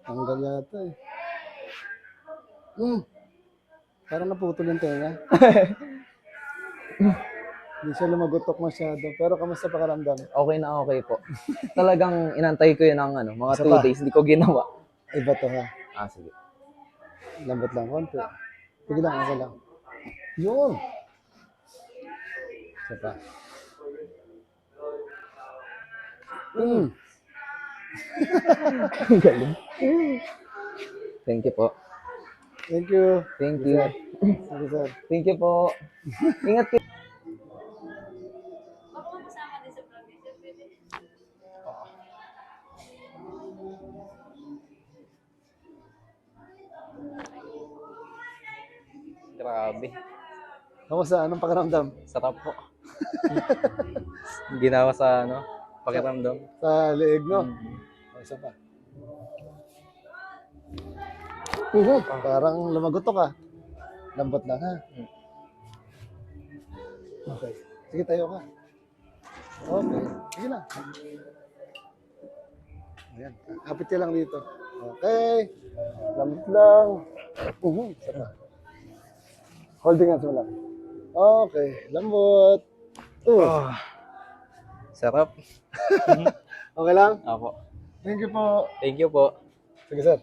Tanggal yata eh. Parang naputol yung tenga. Hindi siya lumagutok masyado. Pero kamusta pakiramdam? Okay na okay po. Talagang inantay ko yun ng mga Isa 2 pa? days. Hindi ko ginawa. Iba to ha. Sige. Lambot lang konti. Sige lang, ako lang. Yun. Isa pa. Galing. Thank you po. Thank you. Thank you. Sige, sir. Thank you po. Ingat kayo. Grabe. Kamusta? Anong pakiramdam? Sarap po. Ginawa sa pakiramdam. Sa leeg, no? O, isa pa. Parang lumagutok ka. Lambot lang, ha? Okay. Sige, tayo ka. Okay. Sige na. Ayan. Kapit ka lang dito. Okay. Lambot lang. Isa pa. Holding hands mo lang. Okay. Lambot. Sarap. Okay lang? Apo. Thank you po. Thank you po. Sige, sir.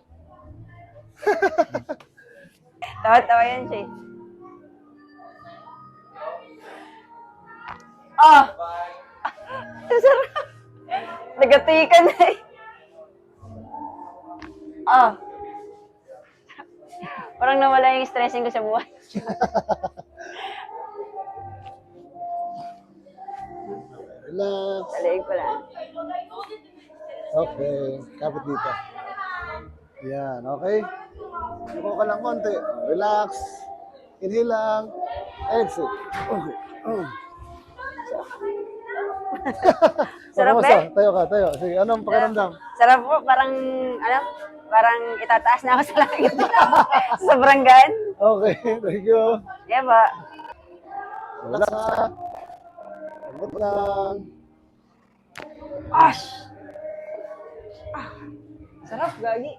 Tawa-tawa yan siya. Ah! Sarap. Nagatikan na eh. Ah. Parang nawala yung stressing ko sa buhay. Relax. Talig ko lang. Okay. Kapit dito. Yan. Okay. Suko ka lang konti. Relax. Inhale lang. Exit. Okay. Sarap Kamusta? eh. Tayo ka, tayo. Sige, anong pakiramdam? Sarap po. Parang itataas na ako sa langit. Sobrang gaan. Okay. Thank you. Yeah ba? Relax. Lambot lang. Ash! Sarap, gagi.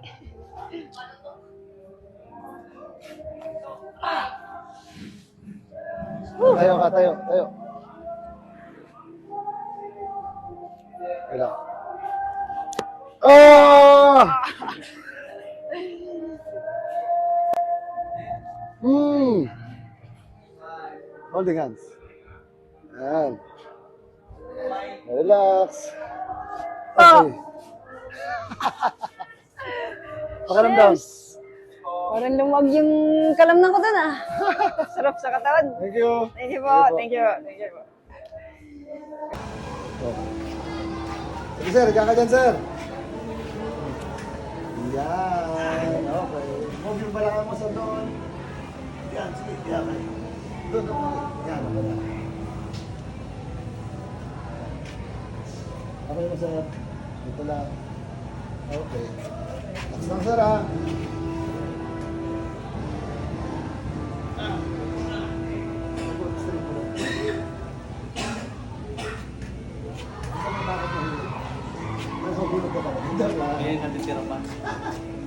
Tayo ka, tayo. Tayo. Relax. Oh! Holding hands. Yan. Relax. Okay. Pakiramdam. Parang lumag yung kalamnan ko dun ah. Sarap sa katawan. Thank you. Thank you po. Thank you. Thank you po. Sige sir, ika ka dyan sir. Yan. Okay. Move yung balakang mo sa doon. Yan, sige. Yan. Doon, okay. Yan, okay. Okay mo sir. Dito lang. Okay. Relax lang sir ha. Ngayon, natitira pa.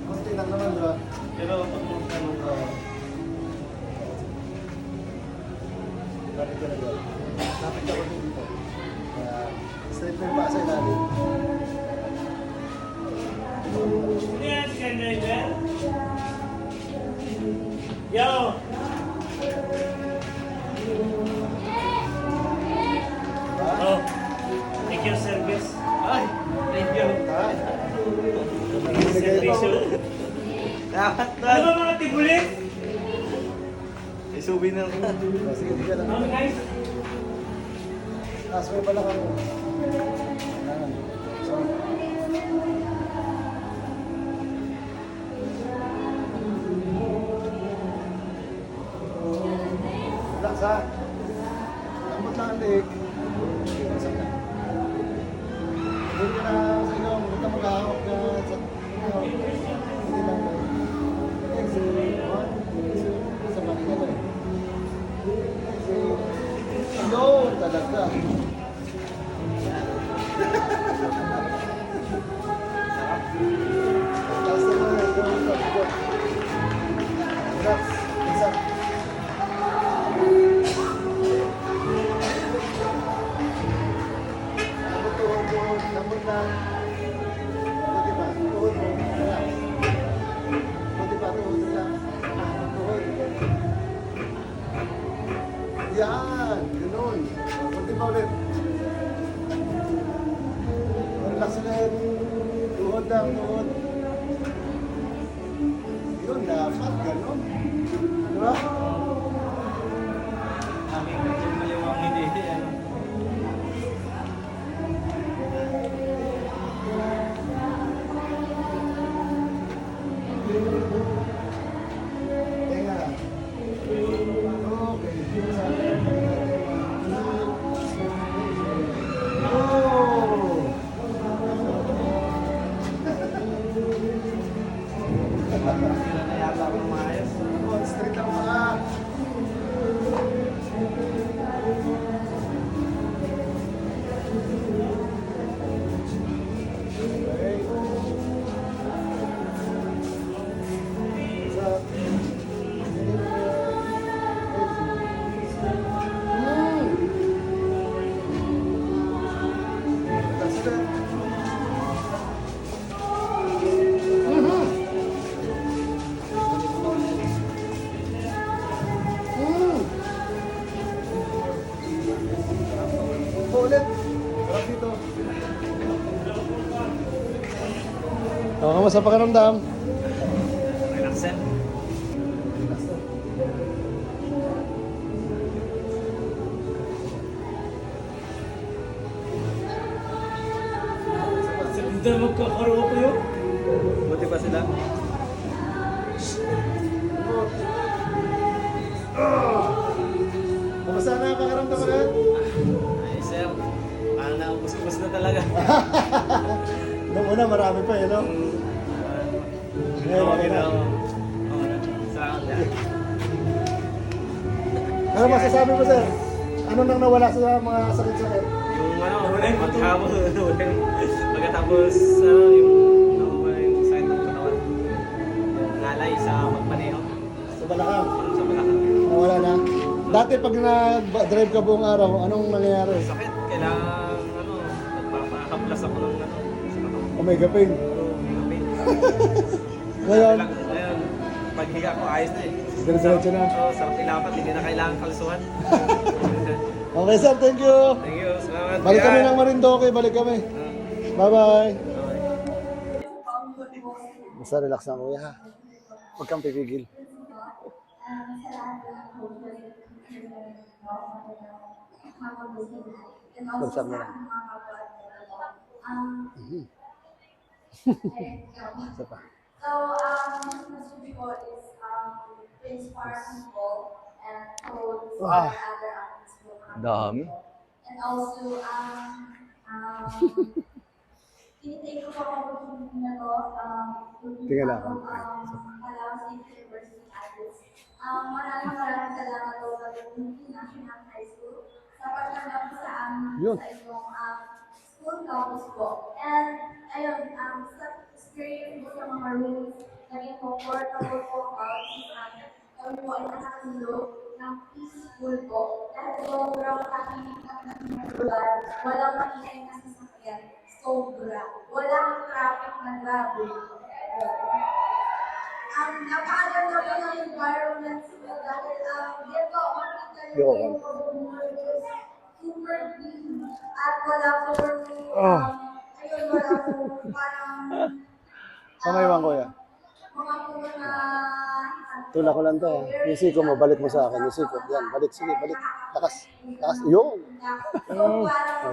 Konti lang naman, diba? Pero pag Lapit ako dito. Straight na yung paa sa ilalim. Thank you, service. Ay, thank you. Dapat na. Ano ba mga tibulit? May souvenir ko. Sige, sige lang. Guys, May pala kami. Relax ha. Lambot lang ang leg. Hindi ka na sa ilong. Huwag ka mag-ahawak na sa ilong. Hindi lang. Exhale. 1, 2, sa paninga lang. Exhale. Yun, talaga. Taas na mga. Relax. Relax. Tuhod, lambot lang. Buti pa, tuhod mo. Relax. Buti pa, tuhod lang. Tuhod. Yan, ganun. Buti pa ulit. Relax ulit. Tuhod lang, tuhod. Yun, dapat ganun. Diba? aming medyo maliwang hindi. Tenga. Sila na yata ako maayos. Straight lang mga. Ulit. Sarap dito. Kamusta pakiramdam? Relaxen. Hindi magkakaroon ko yun. Buti pa sila. Kamusta na pakiramdam ulit? Ay, sir. Parang naubos-ubos na talaga. Nung una marami pa no? Ngayon, okay na. Oo na. Salamat na. Ano masasabi mo, sir? Ano nang nawala sa mga sakit-sakit? Yung maghabol. Pagkatapos, yung nawala yung sakit ng katawan. Yung ngalay sa magmaneho. Sa balakang? Sa balakang. Nawala na? Dati pag nag-drive ka buong araw, anong nangyayari? Sakit. Kailangan, nagpapakaplas ako ng sa katawan. Omega pain. Pero may pain. Ngayon, Ngayon, paghiga ko ayos na eh. diretso na. Oo, sarap ilapat. Hindi na kailangan kalsuhan. Okay, sir, thank you. Thank you. Salamat. Balik kami ng Marindoque, balik kami. Bye-bye. Basta relax na kuya ha. Huwag kang pipigil. Bagsak mo lang. Isa pa. So, this message ko is to inspire people and to inspire other artists to come. Dami. And also, tinitake ko po ang opportunity na to Tingnan lang. Palawan State University Artists. Maraming salamat po sa National High School sa pagtanggap sa amin Yun. sa inyong school campus po. And ayun, sa experience po sa mga rooms, naging comfortable po about sa amin. Kami po ay nakatulog ng peaceful po. Dahil sobrang tahimik ng lugar, walang maingay na sasakyan. Sobra. Walang traffic na grabe. napakaganda po ng environment sila dahil dito makikita niyo Yo, yung pag-uumay is super clean at wala po ayun, wala po parang Pamaywan kuya. mga po na Tulak ko lang to. Yung siko mo, balik mo sa akin. Yung siko. Yan, balik. Sige, balik. Lakas. Lakas. Yun.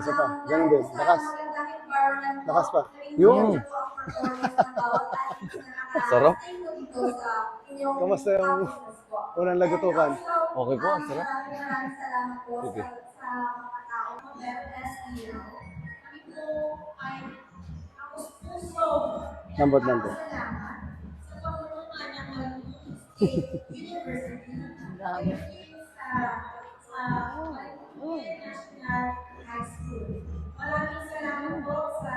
Isa pa. Ganun din. Lakas. Lakas pa. Yun. Sarap. Kamusta yung unang lagutukan? Okay po, sarap. Sige. Lambot lang to. Maraming salamat po sa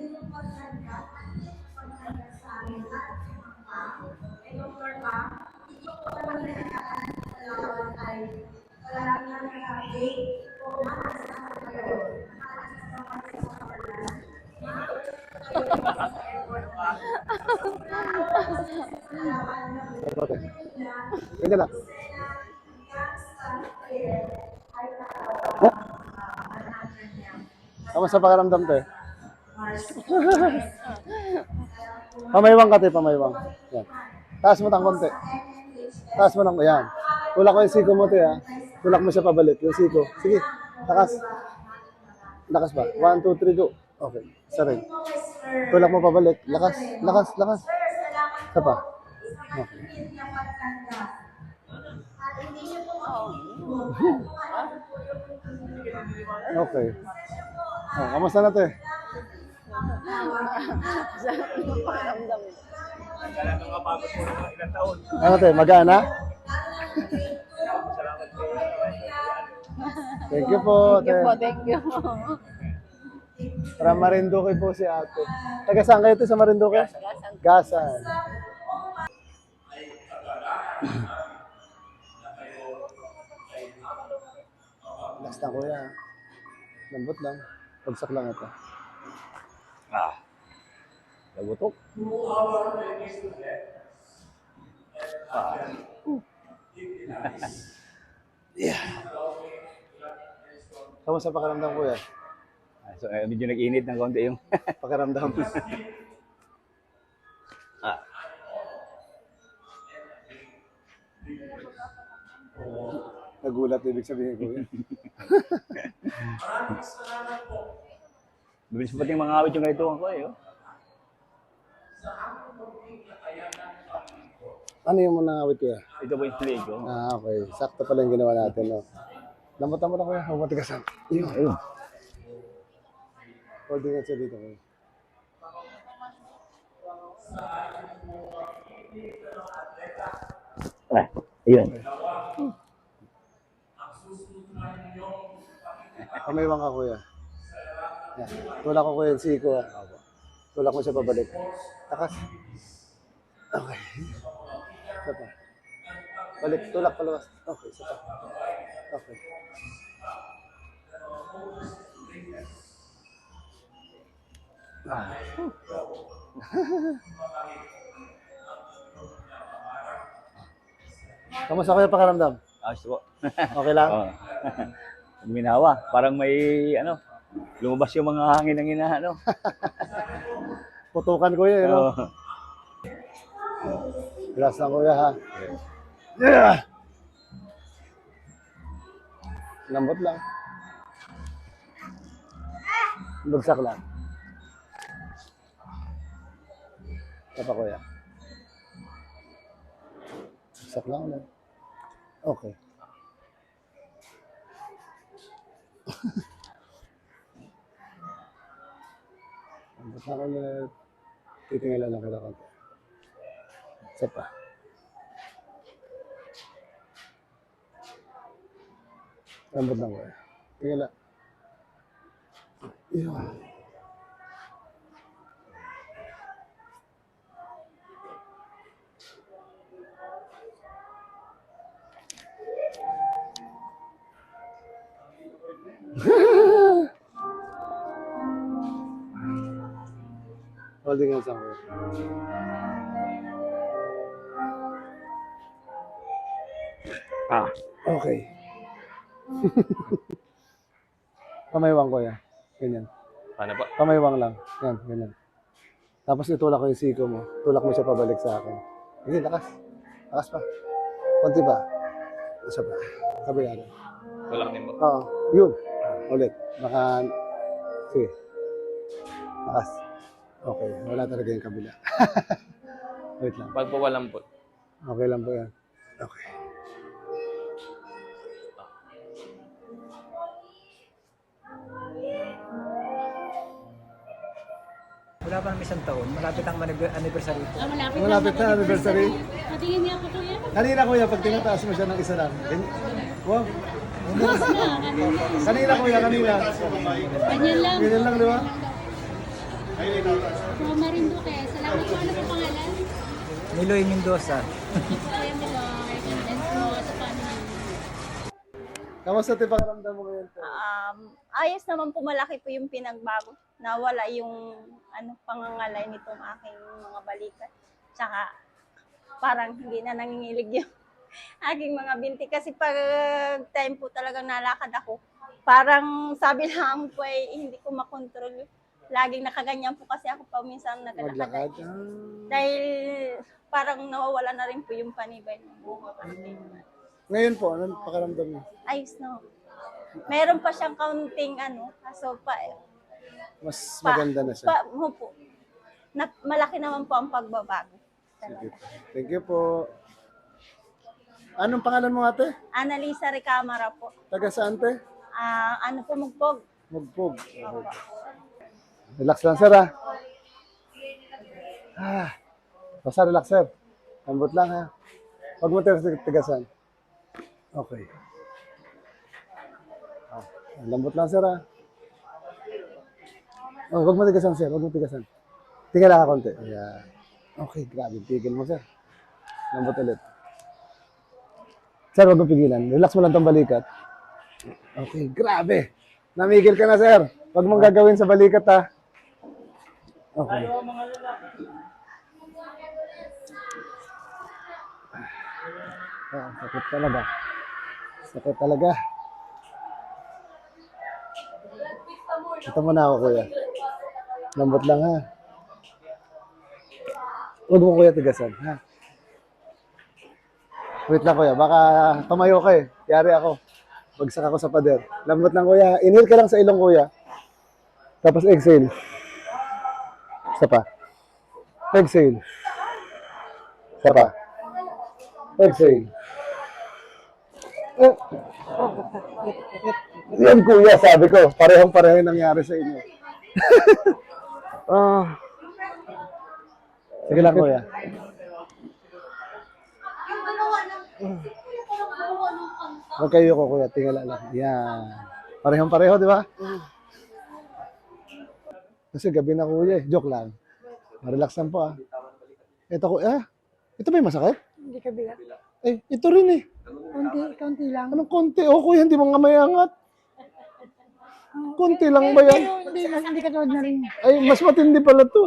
inyong paghanda sa amin at Dr. Pam, ito po kami nakakalawan ay maraming nakaka-update o makasama kayo. Makasama kayo sa kapalan. Ito lang. Kamusta pakiramdam to eh? Pamaywang ka te, pamaywang. Yan. Taas mo tang konti. Taas mo lang. Yan. Tulak ko yung siko mo te ha. Tulak mo siya pabalik. Yung siko. Sige. Lakas. Lakas ba? 1, 2, 3, go. Okay. Isa rin. Tulak mo pabalik. Lakas. Lakas. Lakas. Isa pa. Okay. Okay. Oh, kamusta na te? Ano te, magana? Thank you po. Thank you. Para Marinduque po si ate. Taga saan kayo te sa Marinduque? Gasan. Last na kuya. Lambot lang. Pagsak lang ito. Lagutok. Kamusta pakiramdam kuya? So, medyo nag-init ng konti yung Pakiramdam. Nagulat ibig sabihin kuya. Mabilis pa yung mga awit yung ganito ko eh. Oh. Ano yung muna awit kuya? Ito po yung play ko. Ah, okay. Sakto pala yung ginawa natin, no? Lambutan mo na kuya. Huwag matigasan. Ayun. Holding it siya dito kuya. Ayun. Pamaywang ka kuya. Yan. Tulak ko kuya yung siko. Tulak mo siya pabalik. Takas. Okay. Isa pa. Balik. Tulak palawas. Okay. Isa pa. Okay. Kamusta kayo pakiramdam? Ayos po. Okay lang? Oh. Minawa. Parang may ano, lumabas yung mga hangin ng inaano. Putukan kuya, you know? Oh. Glass lang kuya ha. Yeah. Lambot lang. Bagsak lang. Ito pa kuya. Bagsak lang ulit. Okay. Lambot lang ulit. Titingilan lang kita konti. Isa pa. Lambot lang kuya. Tingala. Yun. Holding hands lang kuya. Okay. Pamaywang ko yan. Ganyan. Paano po? Pamaywang lang. Yan, ganyan. Tapos itulak ko yung siko mo. Tulak mo siya pabalik sa akin. Sige, lakas. Lakas pa. Konti pa. Isa pa. Kabila rin. Tulak din po. Oo. Yun. Ulit. Baka... Sige. Lakas. Okay. Wala talaga yung kabila. Wait lang. Pag po walang po. Okay lang po yan. Okay. Wala pa naman isang taon. Malapit ang anniversary po. Malapit na anniversary. Patingin niya ako to yan. Kanina kuya, pag tinataas mo siya ng isa lang. Wow. Kanina kuya, kanina. Ganyan lang. Ganyan lang, di ba? So, Marinduque. Salamat po. Ano po pangalan? Niloy Mendoza. Kaya mo ba? Condense mo sa paano. Kamusta tayo pakiramdam mo ngayon? Ayos naman po, malaki po yung pinagbago. Nawala yung pangangalay nitong aking mga balikat. Tsaka parang hindi na nangingilig yung aking mga binti. Kasi pag time po talagang nalakad ako, parang sabi lang po ay hindi ko makontrol. Laging nakaganyan po kasi ako pa minsan Maglakad. naglalakad. Dahil parang nawawala na rin po yung panibay ng buho. Ngayon po, anong pakiramdam mo? Ayos no. Meron pa siyang kaunting kaso Mas maganda na siya. po. Malaki naman po ang pagbabago. Sige. Thank you po. Anong pangalan mo ate? Annalisa Recamara po. Taga saan te? Pumugpog. Magpog. Relax lang sir ah. Basta relax sir. Lambot lang ha. Huwag mo tigasan. Okay. Lambot lang sir ah. Oh, huwag mo tigasan sir. Huwag mo tigasan. Tingala ka konti. Ayan. Okay, grabe. Tigil mo sir. Lambot ulit. Sir, huwag mo pigilan. Relax mo lang tong balikat. Okay, grabe. Namigil ka na sir. Huwag mong gagawin sa balikat ha. Okay. Sakit talaga. Sakit talaga. Ito muna ako, kuya. Lambot lang, ha? Huwag mo, kuya, tigasan, ha? Wait lang, kuya. Baka tumayo ka, eh. Yari ako. Bagsak ako sa pader. Lambot lang, kuya. Inhale ka lang sa ilong, kuya. Tapos exhale. Isa pa. Exhale. Isa pa. Exhale. Yan kuya, sabi ko, parehong-pareho nangyari sa inyo. Sige lang kuya. Huwag kayo ko kuya, tingala lang. Yan. Parehong-pareho, di ba? Kasi gabi na kuya eh. Joke lang. Relax lang po ah. Ito kuya. Ito ba yung masakit? Hindi ka bigat. Eh, ito rin eh. Konti lang. Anong konti? O kuya, hindi mo nga mayangat. Konti lang ba yan? Hindi ka tulad na rin. Ay, mas matindi pala to.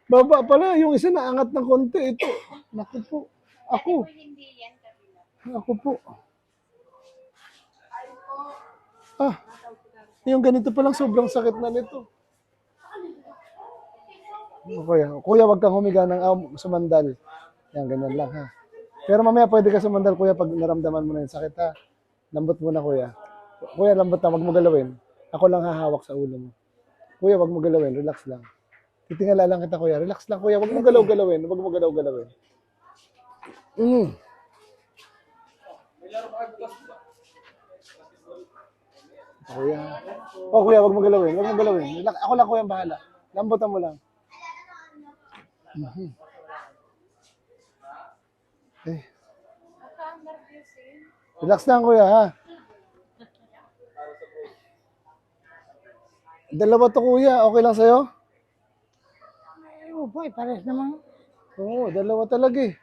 Baba pala, yung isa naangat ng konti. Ito. Naku po. Ako. Ako po. Yung ganito palang sobrang sakit na nito. Kuya, wag kang humiga ng sumandal. Yan, ganyan lang ha. Pero mamaya pwede ka sumandal kuya pag naramdaman mo na yung sakit ha. Lambot mo na kuya. Kuya, lambot na, wag mo galawin. Ako lang hahawak sa ulo mo. Kuya, wag mo galawin, relax lang. Titingala lang kita kuya, relax lang kuya, wag mo galaw-galawin, wag mo galaw-galawin. Kuya. Oh kuya, wag mo galawin, wag mo galawin. Ako lang kuya ang bahala. Lambutan mo lang. Eh. Relax lang kuya ha. Dalawa to kuya, okay lang sa'yo? Oo po, pares naman. Oo, dalawa talaga eh.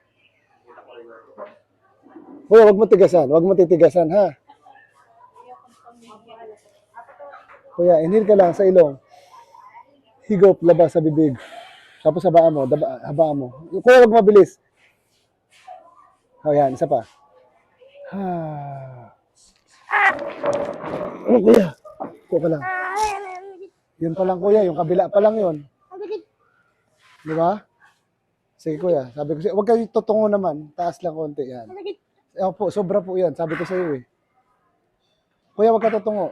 Kuya, wag mo tigasan, wag mo titigasan ha. Kuya, inhale ka lang sa ilong. Higop, labas sa bibig. Tapos habaan mo, habaan mo. Kuya, wag mabilis. O yan, isa pa. Oh, kuya. Ito pa lang. Yun pa lang, kuya. Yung kabila pa lang yun. Di ba? Sige, kuya. Sabi ko sa'yo, huwag kayo tutungo naman. Taas lang konti. Yan. Po, sobra po yan. Sabi ko sa'yo eh. Kuya, huwag ka tutungo.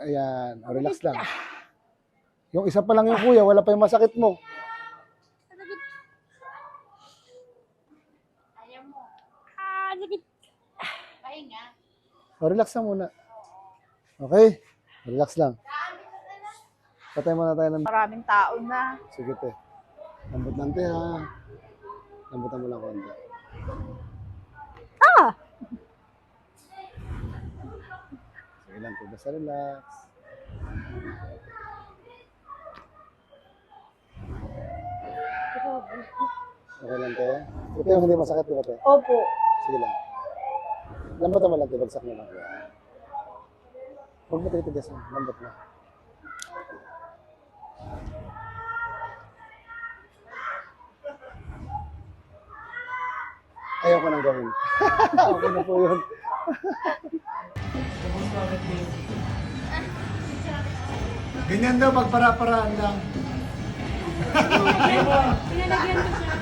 Ayan. O, relax lang. Yung isa pa lang yung kuya, wala pa yung masakit mo. O, relax lang muna. Okay? Relax lang. Patay muna tayo ng... Maraming tao na. Sige, te. Lambot lang, te, ha. Lambutan mo lang konti. Sige lang, te. Basta relax. Okay lang, te. Ito yung hindi masakit, di ba, te? Opo. Sige lang. Lambutan mo lang, te. Bagsak mo lang. Huwag mo titigasan. Lambot mo. Ayaw ko nang gawin. Okay na po yun. Ganyan daw, magpara-paraan lang. Pinalagyan ko siya.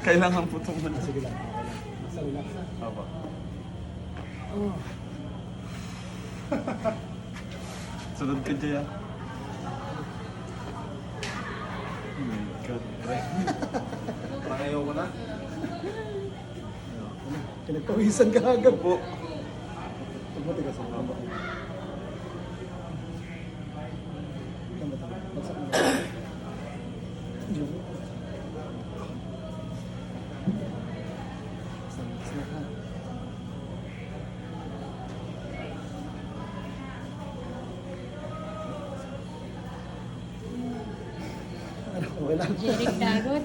Kailangan po itong muna. Sige lang. Basta relax. Opo. Sunod ka dyan. Oh my God. Parang ayaw ko na. Pinagpawisan ka agad. Po. Huwag mo tigasan. Lambot mo. Lambot mo. Bagsak mo. Diyan. Relax na ka. Okay lang. Jeric Dagot.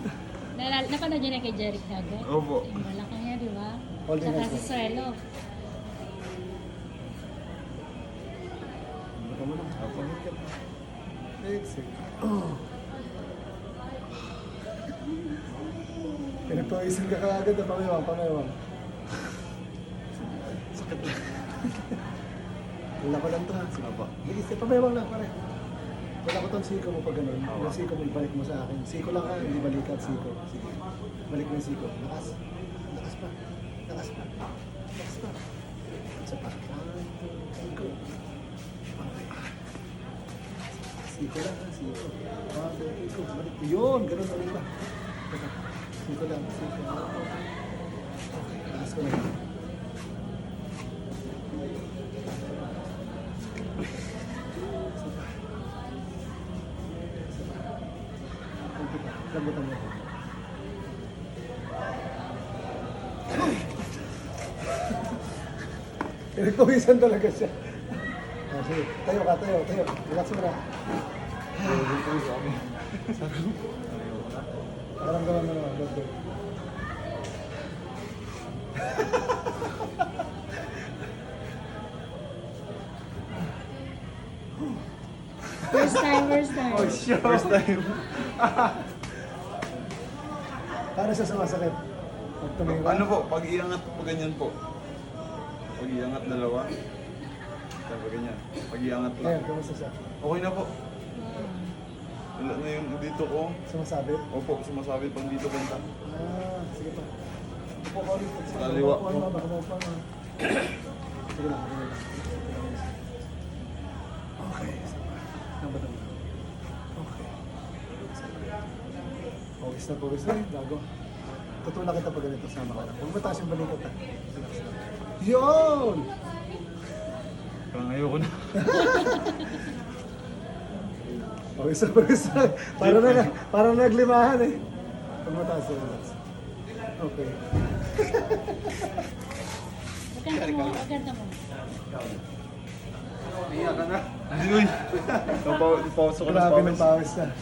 Napanood niyo na kay Jeric Dagot? Opo. Yung malakang niya, di ba? Holding Saka hands si lang. Suelo. Lambot mo lang. Exit. Pinagpawisan ka kaagad. Pangayawang. Sakit lang. Wala ko lang to, ha? Opo. Bilis, pamewang lang pare. Wala ko tong siko mo pag ganun. Yung siko mo, ibalik mo sa akin. Siko lang ka, hindi balikat siko. Sige. Balik mo yung siko. Lakas. Lakas pa. Lakas pa. Lakas pa. Isa pa. Siko. Siko lang ha, siko. Siko. Balik. Yun, ganun balik pa. Siko lang, siko. Lakas ko lang. Lambutan mo. Pinagpawisan talaga siya. Sige, tayo ka, tayo. Relax mo na. Nakaramdaman mo naman, let's go. First time. First time. Paano siya sumasakit? Pag tumiwa? Ano po, pag iangat po ganyan po. Pag iangat dalawa. Tapos ganyan. Pag iangat lang. Ayan, kamusta siya? Okay na po. Wala na yung dito ko. Sumasabit? Opo, sumasabit pang dito banta. Sige pa. Upo ka ulit. Sa kaliwa Upuan mo, po. baka maupuan mo. Sige lang, sige lang. Okay, isa pa. Lambutan mo. Okay. Pawis na. Gago. Tutulak kita pag ganito, sama ka lang. Huwag mataas yung balikat ha. Yun! Parang ayoko na. Pawis na. Parang naglimahan eh. Huwag mataas yung relax. Okay. Maganda mo. Iyak ka na. Hindi uy. Pause ko na Grabe ng pawis. pawis na.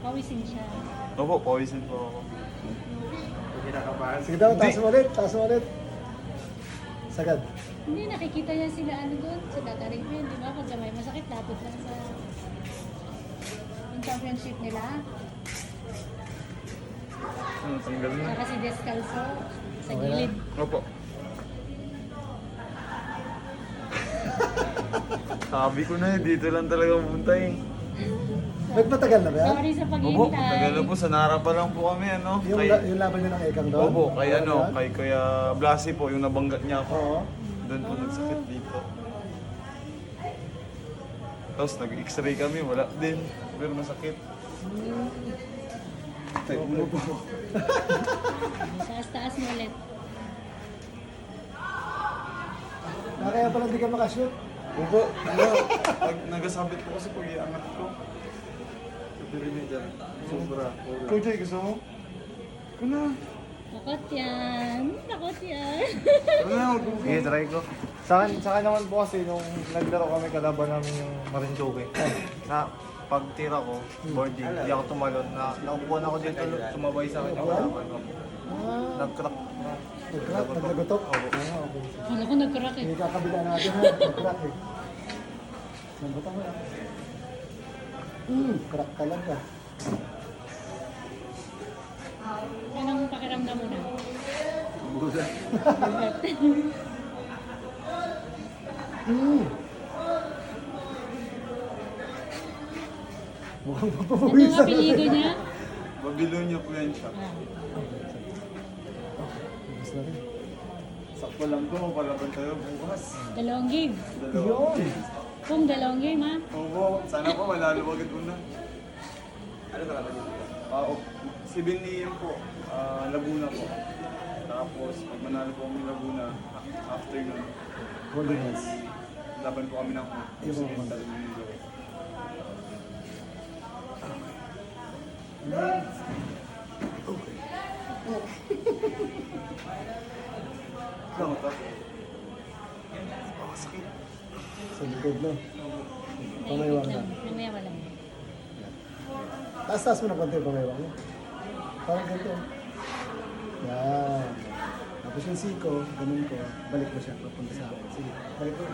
Pawisin siya. Opo, pawisin po ako. Sige daw, taas mo ulit. Sagad. Hindi, nakikita niya sila doon, sa Datarigpin, di ba? Pag may masakit, lapit lang sa... championship nila. Tanggal na. Saka si Descalzo sa gilid. Opo. Sabi ko na dito lang talaga pumunta eh. Nagpatagal na ba yan? Sorry sa Opo, paghihintay. tagal na po. Sa Nara pa lang po kami, ano? Yung laban nyo ng Ekang doon? Opo, kay Ano yan? kay Kuya Blasi po, yung nabanggat niya ako. Oo. Doon po nagsakit dito. Tapos nag-x-ray kami, wala din. Pero masakit. Ay, ulo po. Taas-taas mo ulit. Kaya pala hindi ka makashoot. Opo, pag nagasabit po kasi pag iangat ko. Pero niya dyan, sobra. Ikaw, Jay, gusto mo? Ikaw na. Takot yan. Takot yan. Ikaw na, Sige, try ko. Sa akin naman po kasi nung naglaro kami kalaban namin yung Marinduque. Na pagtira ko, boarding, hindi ako tumalon. Naupuan ako dito, sumabay sa akin yung kalaban ko. Nag-crack. Nag-crack, naglagotok. Okay. Ano ko nag-crack eh. Hindi kakabila natin ha. Nag-crack eh. Nagbutan mo yan. Crack talaga. Anong pakiramdam mo na? Bulat. Mukhang Ano mapapawisan. ang apelido niya? Babylonia po yan siya. Gusto na rin. Sakto lang to, mapalaban tayo bukas. Dalawang game. Dalawa. Kung dalawang game ha? Opo, sana po manalo agad una. Ano talaga dito? Si Benliam po, Laguna po. Tapos pag manalo po kami Laguna, after nun, Golden Hands. laban po kami ng Occidental Mindoro. Lang ito. Sakit. Sa likod no. Pamaywang na. Mamaya wala. Taas-taas mo na konti yung pamaywang mo. Parang ganito. Yan. Tapos yung siko, ganun ko, balik mo siya, papunta sa akin. Sige, balik mo.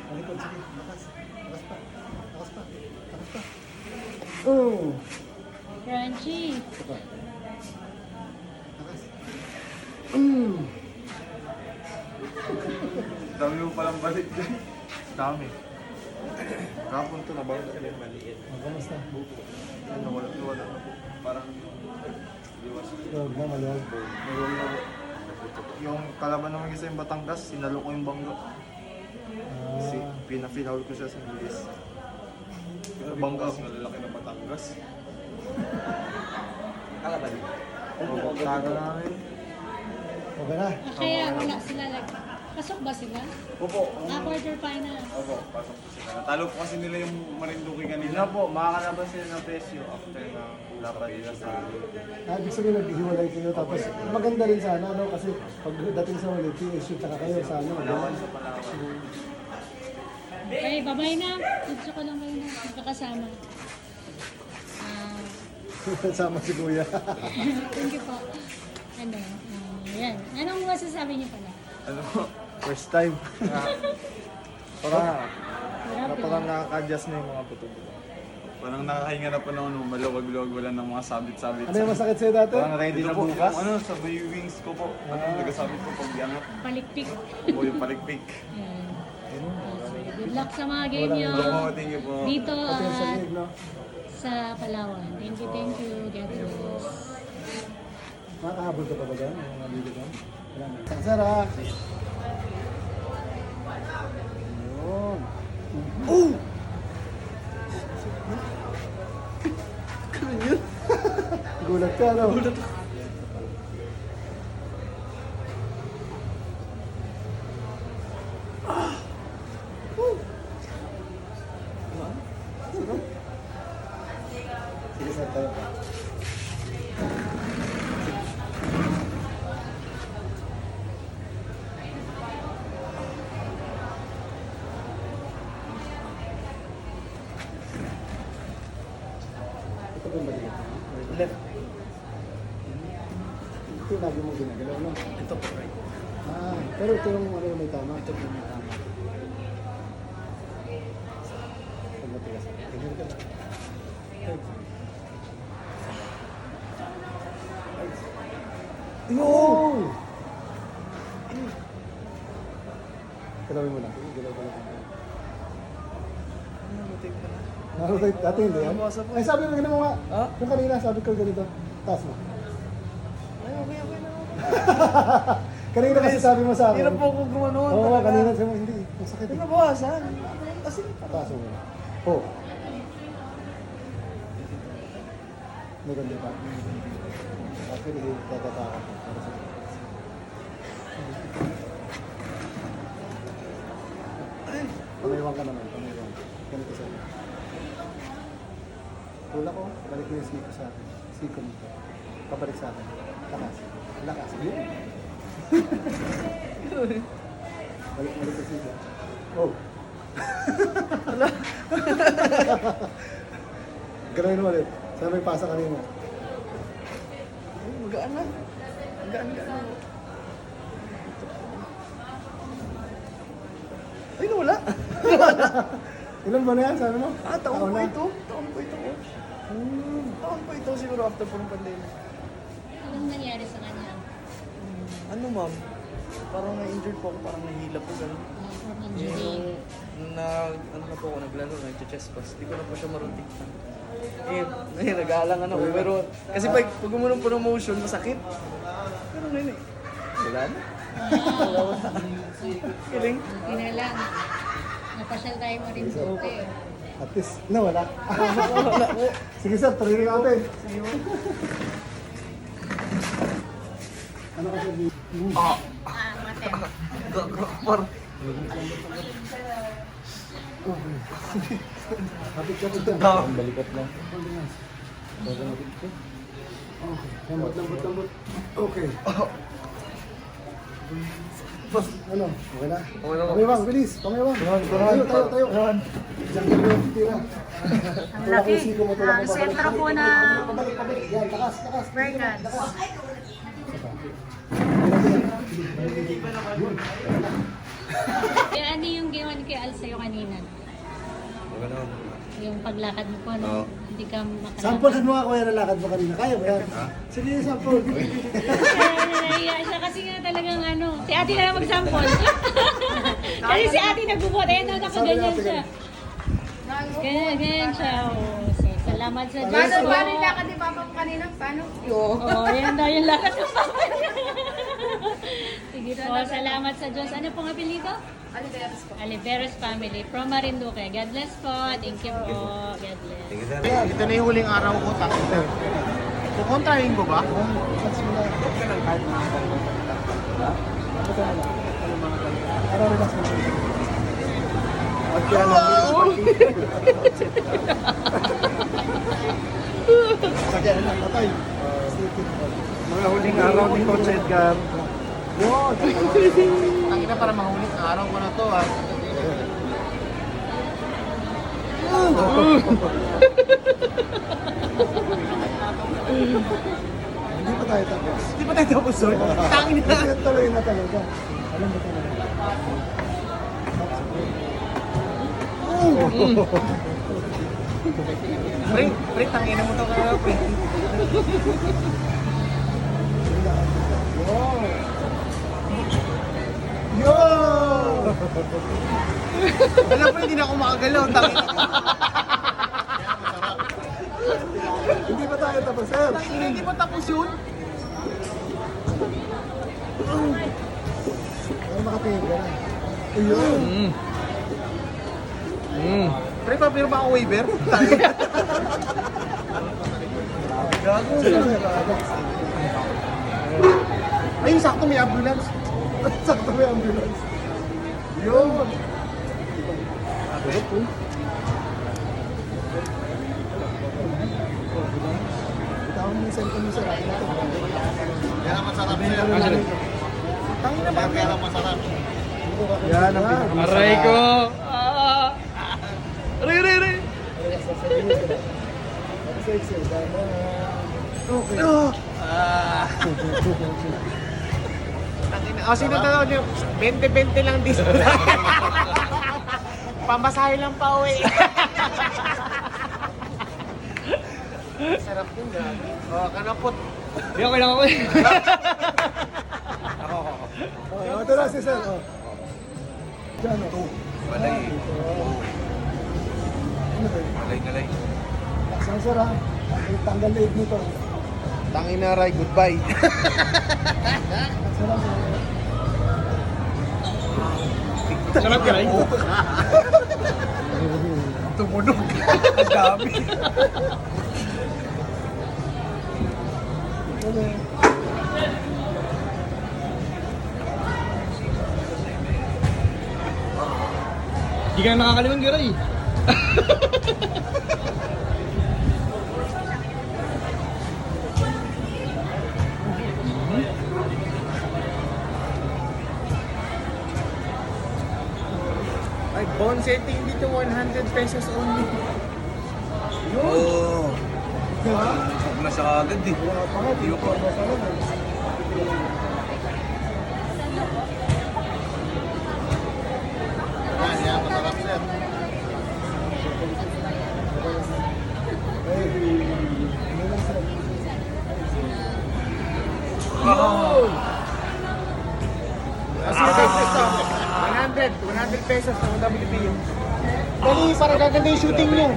Balikod, sige, lakas. Lakas pa. Lakas pa. Lakas pa. Crunchy. Ito pa. Lakas. Dami mo palang balik dyan. Dami. Kapon to, nabawal na yung maliit. Kamusta? Ano, wala na po. Parang liwas. Huwag na, maluwag. Mayroon na po. Yung kalaban naman kasi yung Batangas, sinalo ko yung bangga. Kasi pinafinaul ko siya sa English. Pero bangga ako malalaki na Batangas. Kalaban niyo? Opo, taga namin. Okay na. Kaya wala sila pasok ba sila? Opo. Quarter final. Opo, pasok po sila. Natalo po kasi nila yung Marinduque Yun kanina. na po, makakalaban sila ng presyo after na laban nila sa Ibig sabihin naghihiwalay kayo tapos maganda rin sana no kasi pagdating sa ulit shoot tsaka kayo sa ano Palawan sa Palawan. Okay, bye-bye na. Gusto ko lang kayo na magkakasama. sama si kuya. Thank you po. Ano, yan. Anong masasabi niyo pala? Ano? First time. Parang Grabe. parang nakaka-adjust na yung mga buto-buto. Parang nakakahinga na pa ng ano, maluwag-luwag, wala ng mga sabit-sabit. Ano yung masakit sa'yo dati? Parang ready Ito na po, bukas. yung ano, sa may wings ko po. Ano, nagasabit ko pag iangat. Palikpik. O yung palikpik. Yan. Good luck sa mga game niyo. Opo, thank you po. Dito Pati yung sa at leg, no? sa Palawan. Thank you, thank you. God bless. Makakahabol ka pa ba dyan? Yung mga video dyan? Wala na. Sir ha? Yun. Gulat ka, no? Gulat. Sige, sir, tayo pa. Ito ba yung balikat? Left. Ito yung lagi mo ginagalaw, no? Ito po, right. Pero ito yung ano yung may tama. Ito yung may tama. Pag matigas. Tingnan ka lang. Yo! Galawin mo lang. Galaw ko lang. Narotate dati hindi yan? Ay sabi mo ganun mo nga. Yung kanina sabi ko ganito. Taas mo. Ay, okay na. Kanina kasi sabi mo sa akin. Hirap po kung gumanoon Oo, talaga. kanina sabi mo hindi. Masakit eh. Nabawasan. Kasi, Taas mo. Oh. Maganda pa. Actually, tatatawa ko. Para sa pamaiwan ka naman, pamaiwan. Ganito sa'yo. Tula ko, balik mo yung siko sa akin. Siko nito. Pabalik sa akin. Lakas. Lakas. Yun. Balik yung siko. Oh. Ganun mo ulit. Sana may pasa kanina. magaan na. Magaan. Ay, nawala. Ilan ba na yan? Sabi mo? Taon po na. ito. Taon po ito, coach. Taon po ito siguro after po ng pandemic. Anong nangyari sa kanya? Ano ma'am? Parang na-injured po ako, parang nahila po gano'n. From injury. Ano na po ako, naglaro, nag-chest pass. Hindi ko na po siya marunting. Nag-aalangan ako. Pero, kasi pag gumanon po ng motion, masakit. Pero ngayon eh, wala na. Wala. Kiling. Buti na lang. Napasyal tayo mo rin sa hotel. At least, nawala. Sige sir, tuloy rin natin. Ano kasi? Mate. Kapit-kapit ka. Balikat lang. Okay. Lambot. Okay. Ano? Okay na? Pamiwang, bilis! Pamiwang! Tayo! Diyan ka yung tira. Ang laki. Ang sentro po na Pabalik. Yan, takas. Bergans. Kaya ano yung ginawa ni Kuya Al sa'yo kanina? Yung paglakad mo po, no? Hindi ka makalakad. Samplehan mo nga kuya na lakad mo kanina. Kaya ba yan? Sige, sample. Kaya nahiya siya kasi nga talagang ano, si ate na lang mag-sample. Kasi si ate nagbubuhat, ayan daw nakaganyan siya. Ganyan siya, oh. So, salamat sa Diyos po. Paano yung lakad ni Papa mo kanina? Paano? Oo, yan daw yung lakad ng Papa niya. Sige po, salamat sa Diyos. Ano pong apelido? Aliveros po. Aliveros family from Marinduque. God bless po. Thank you po. God bless. Ito na yung huling araw ko, takot. Kukontrahin ko ba? Ano relax mo? Sakyan lang, patay. Mga huling araw ni Coach Edgar. Yun! Ang ina para mga huling araw ko na to ah. Hindi pa tayo tapos. Hindi pa tayo tapos doon? Tangin na. Kasi tuloy na talaga. Alam mo talaga. Pre, tangin na mo to kaya, pre. Yo! Alam mo, hindi na ako makagalaw. Tangin na. Hindi pa tayo tapos, sir. Tangin na, hindi pa tapos yun. Ay, makatingin ka na. Ayun! Pre, papirma ako waiver. Tangin na. Gago. Ayun, sakto may ambulance. Sakto may ambulance. Yun! Bitawan mo yung cellphone mo, sir. Akin na to. Yan ang masarap sa'yo. Tangin na ba? Yan ang masarap. Yan ang pinakamasarap. Aray ko! Aray. Sexy. Okay. Tangin na. O, sino tawag niyo? 20-20 lang dito. Pamasahe lang pa uwi. Sarap din, grabe. Oh, kanapot. Hindi, okay lang ako eh. Oh, ito na si Sir. Oh. Diyan, oh. Malay. Malay. Saan Sir ha? Tanggal leeg nito. Tangin na, Ray. Goodbye. Sarap. Sarap ka rin. Tumunog. Ang dami. Hindi ka na nakakaliman, Garay. Ay, bone setting dito 100 pesos only. Oo. Huwag na siya agad eh. Hindi ko. Kasi ito, 100 pesos ng WPU. Dali, para gaganda yung shooting nyo.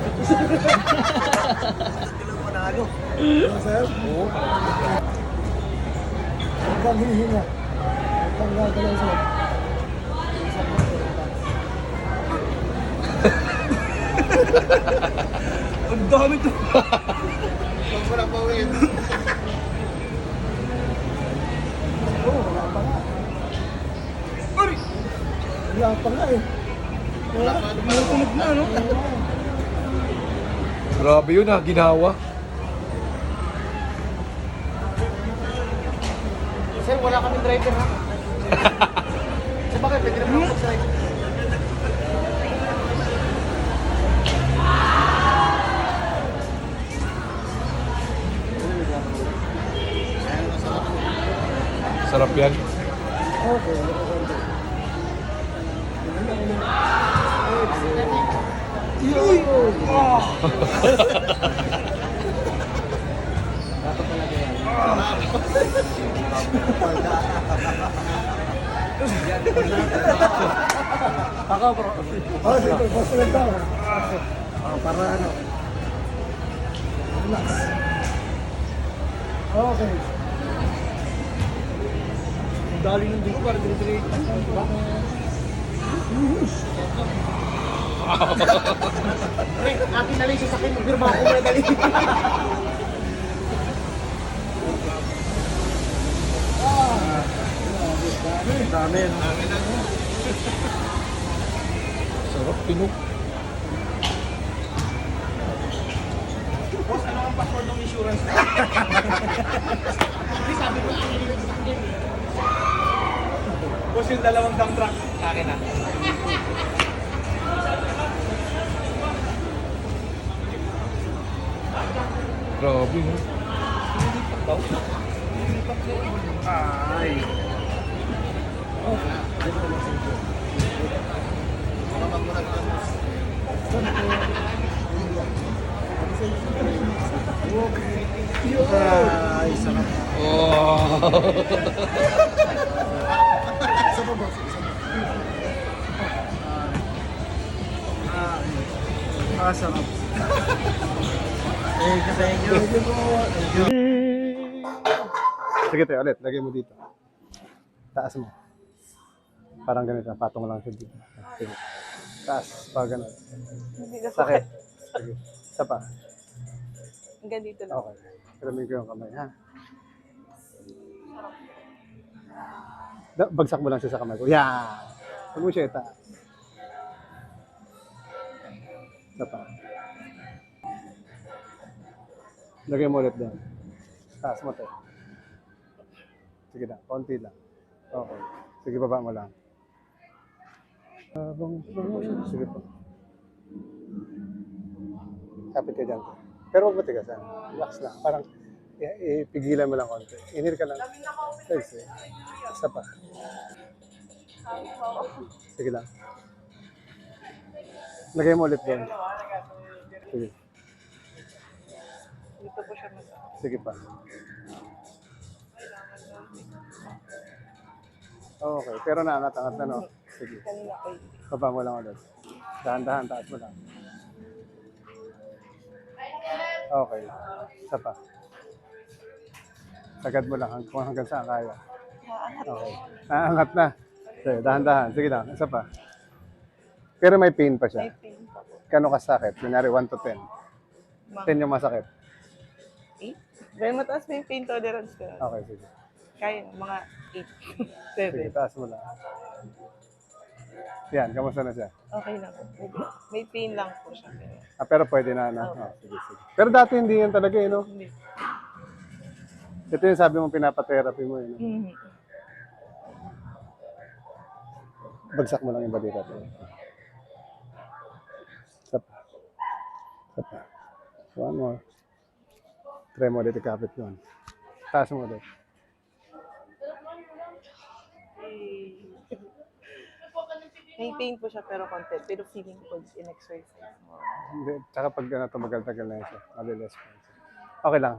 Sir? Oo. Huwag kang hihina. Huwag kang gagalaw sir. Ang dami to. Huwag mo lang bawin. Oo, wala pa nga. Wala pa nga eh. Wala pa Tunog na, no? Grabe yun ah, ginawa. Sir, wala kaming driver ha. Sa bakit? Pwede naman ako mag-drive. Sarap yan. Okay. Uy! Ako, bro. Oh, sige, basta lang tao. Para ano. Relax. Okay. Ang dali ng digo para dire-dire. Pre, akin na lang yung sasakyan mo. Pirma ako na dali. Dami, no? Sarap, pinok. Boss, ano ang password ng insurance? Hindi, sabi ko akin yung sasakyan. Boss, yung dalawang dump truck. Akin na. Grabe no. Ay. Ay, sarap. Sarap. Thank you. Sige tayo, ulit. Lagay mo dito. Taas mo. Parang ganito. Patong lang siya dito. Sige. Taas. Pag ganun. Sakit. Sige. Isa pa. Hanggang dito lang. Okay. Kalamin ko yung kamay, ha? Bagsak mo lang siya sa kamay ko. Yan! Huwag mo siya itaas. Isa pa. Lagay mo ulit doon. Taas mo tayo. Sige na, konti lang. Okay. Sige, baba mo lang. Sige po. Kapit ka dyan. Pero huwag matigasan. Relax lang. Parang ipigilan mo lang konti. Inhale ka lang. Sige. Isa pa. Sige lang. Lagay mo ulit doon. Sige. dito po siya mag- Sige pa. Okay, pero naangat-angat na, no? Sige. Kanina ko yun. Baba mo lang ulit. Dahan-dahan, taas mo lang. Okay. Isa pa. Sagad mo lang kung hanggang saan kaya. Okay. Naangat na. Sige, dahan-dahan. Sige lang, isa pa. Pero may pain pa siya. May pain pa po. Kano kasakit? Kunyari 1 to 10. 10 yung masakit. 8? Dahil mataas na yung pain tolerance ko. Okay, sige. Kaya, mga 8. Sige, 7. taas mo lang. Yan, kamusta na siya? Okay lang po. May pain lang po siya. Pero pwede na, no? Oh, sige, sige. Pero dati hindi yan talaga, no? Hindi. Ito yung sabi mo, pinapa-therapy mo, no? Mhm. Bagsak mo lang yung balikat. Isa pa. Isa pa. One more. Try mo ulit ikapit yun. Taas mo ulit. May pain po siya pero konti. Pero feeling ko in-exercise mo. Hindi. Tsaka pag tumagal-tagal na yun siya, malilis pa yun siya. Okay lang.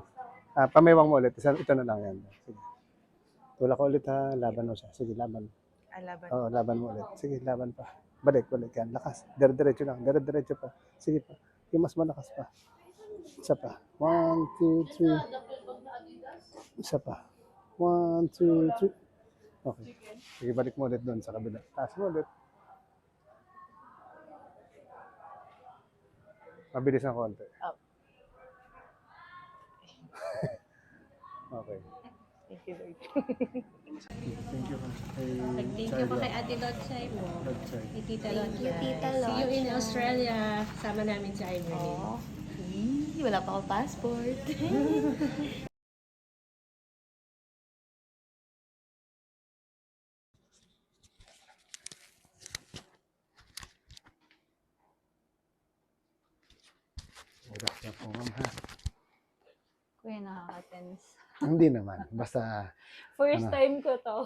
Pamewang mo ulit. Ito na lang yan. Sige. Tulak ko ulit ha. Laban mo siya. Sige, laban. Alaban. Oo, laban mo ulit. Sige, laban pa. Balik yan. Lakas. Dire-diretso lang. Dire-diretso pa. Sige pa. Yung mas malakas pa. Isa pa. 1, 2, 3. Isa pa. 1, 2, 3. Okay. Sige, balik mo ulit doon sa kabila. Taas mo ulit. Mabilis ng konti. Oh. Okay. Thank you, Lord. Thank you. Thank you po kay Ate Lodsay mo. Kay Tita Lodsay. Tita See you in Lodsay. Australia. Sama namin si Ivory. Wala pa akong passport. Relax na po, ma'am, ha? Kuya, nakaka-tense. Hindi naman. Basta, First Ano? time ko to.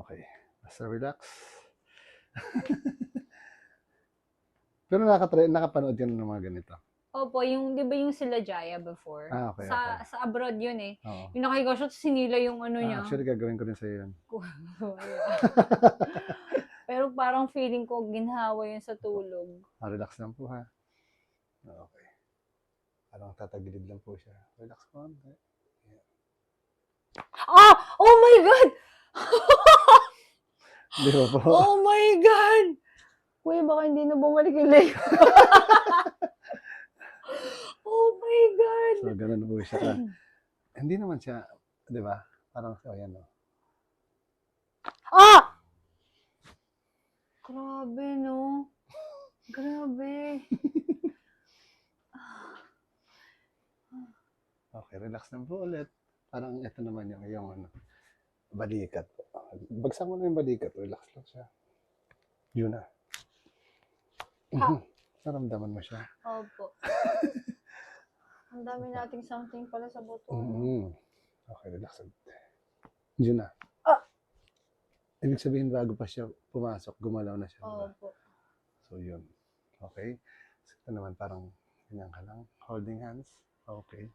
okay. Basta relax. Pero nakapanood yun ng mga ganito. Opo, yung, di ba yung sila Jaya before? Okay, sa okay. sa abroad yun eh. Oo. Yung nakahiga siya, tapos sinila yung ano niya. Actually, gagawin ko din sa'yo yun. Pero parang feeling ko ginhawa yun sa tulog. Relax lang po, ha? Okay. Parang tatagilid lang po siya. Relax po. Ah! Oh my God! Di ba po? Oh my God! Kuya, baka hindi na bumalik yung leg. Oh my God! So, ganun po siya. Hindi naman siya, di ba? Parang, yan, no? Ah! Grabe, no? Grabe. Okay, relax lang po ulit. Parang ito naman yung ano, balikat. Bagsak mo na yung balikat, relax lang siya. Yun na. Naramdaman mo siya. Opo. Ang dami nating something pala sa buto. Okay, relax lang. Yun na. Ibig sabihin, bago pa siya pumasok, gumalaw na siya. Diba? Opo. So, yun. Okay. So, ito naman parang ganyan ka lang. Holding hands. Okay.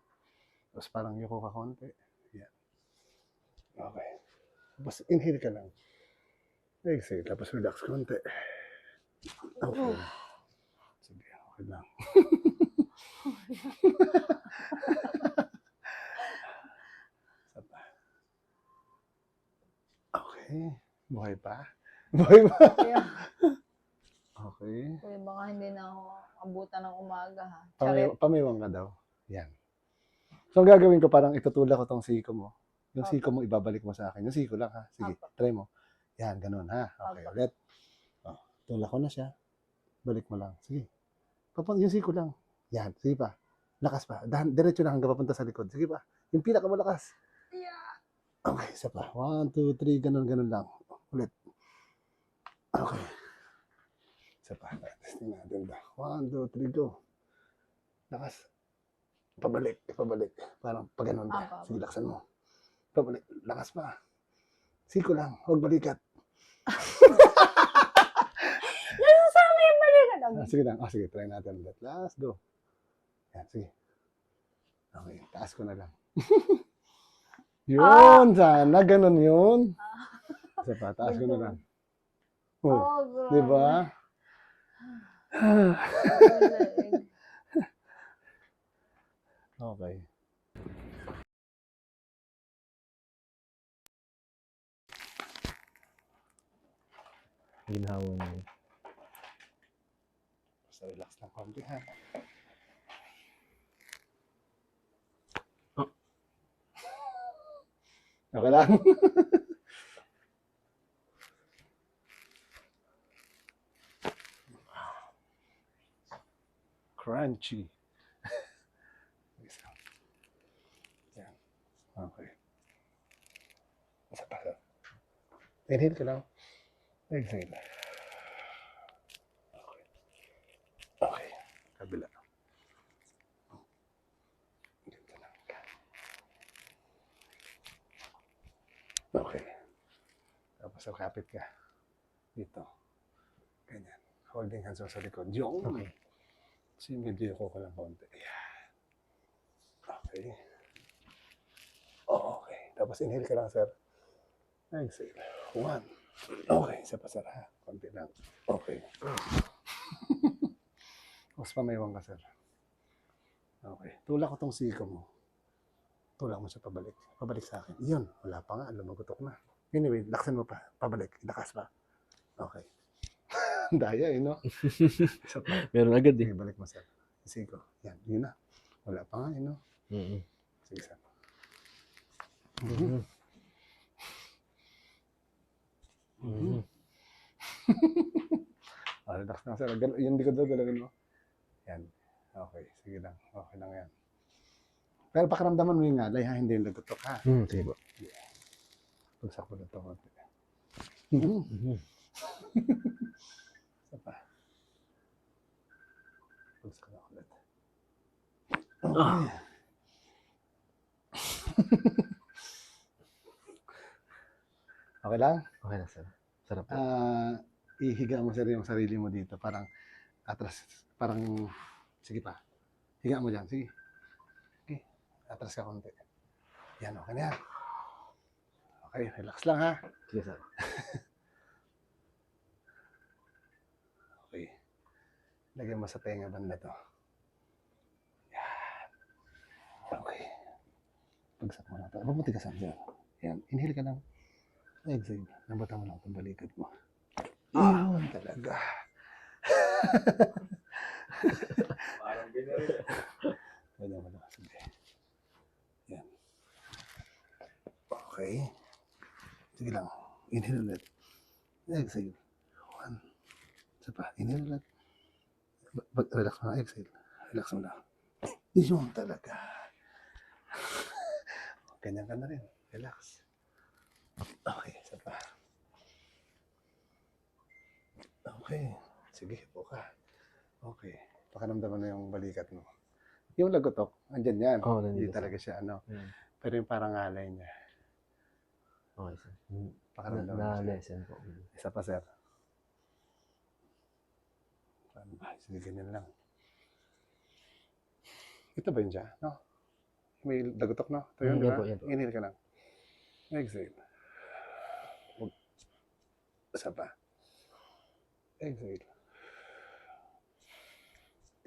Tapos parang yuko ka konti. Yan. Okay. Tapos inhale ka lang. Exhale. Tapos relax konti. Okay. Sige, okay lang. Sapa. Okay. Buhay pa? Buhay pa? Okay. Kuya, baka hindi na ako abutan ng umaga, ha? Pamewang ka daw. Yan. So, ang gagawin ko, parang itutulak ko tong siko mo. Yung siko mo, ibabalik mo sa akin. Yung siko lang, ha? Sige, try mo. Yan, ganun, ha? Okay, ulit. Oh, tulak ko na siya. Balik mo lang. Sige. Yung siko lang. Yan, sige pa. Lakas pa. Diretso lang hanggang papunta sa likod. Sige pa. Yung pinakamalakas. Okay, isa pa. 1, 2, 3, ganun lang. Ulit. Okay. Isa pa. Testing natin ba. 1, 2, 3, go. Lakas. Pabalik. Parang pag ganun ka. Sige, laksan mo. Pabalik. Lakas pa. Siko lang. Huwag balikat. Nasasama yung balikat. Sige lang. Sige, try natin ulit. Last, go. Yan, sige. Okay, taas ko na lang. Yun, sana. Ganun yun. Isa pa, taas ko na lang. Oh, di ba? Okay. Ginhawa niyo. Basta relax lang konti ha. Okay lang. Crunchy. Yan. Okay. Isa pa. Inhale ka lang. Exhale. Okay. Okay. Kabila. Dito lang. Okay. Tapos kapit ka. Dito. Ganyan. Holding hands sa likod. Yung. Okay. Kasi medyo ko lang konti. Ayan. Okay. Okay. Tapos inhale ka lang, sir. Exhale. 1. Okay. Isa pa, sir, ha? Konti lang. Okay. Tapos pamayawang ka, sir. Okay. Tulak ko tong siko mo. Tulak mo siya pabalik. Pabalik sa akin. Yun. Wala pa nga. Lumagutok na. Anyway, laksan mo pa. Pabalik. Lakas pa. Okay. Daya, no? Isa pa. Meron agad eh. Okay, balik mo, sir. Siko. Yan. Yun na. Wala pa nga, no? Sige, sir. Relax lang, sir. Yung likod daw, galawin mo. Yan. Okay. Sige lang. Okay lang yan. Pero pakiramdaman mo yung ngalay, ha? Hindi yung lagutok, ha? Sige po. Pagsak mo na ito. Isa pa. Pagsak na ulit. Okay. Okay lang? Okay na, sir. Sarap po. Ihiga mo sir yung sarili mo dito. Parang atras. Parang, sige pa. Higa mo dyan. Sige. Okay. Atras ka konti. Yan, okay na yan. Okay, relax lang ha. Sige, sir. Okay. Lagyan mo sa tenga banda to. Yan. Okay. Pagsak mo na ito. Mabuti ka sir. Yan. Inhale ka lang. Exhale. Nabata mo lang itong balikod mo. Yun talaga. Parang binaril. Pwede mo lang. Sige. Yan. Okay. Sige lang. Inhale ulit. Exhale. 1. Isa pa. Inhale ulit. Relax mo lang. Exhale. Relax mo lang. Yun talaga. Ganyan ka na rin. Relax. Okay. Isa pa. Okay. Sige. Upo ka. Okay. Pakiramdaman na yung balikat mo. Yung lagotok, andyan yan. Hindi talaga siya, ano. Pero yung parang alay niya. Okay, sir. Pakiramdaman siya. Na-lesson po. Isa pa, sir. Sige, ganyan lang. Ito ba yun siya? No? May lagotok, no? Ito yun, di ba? Inhale ka lang. Exhale. Isa pa. Exhale.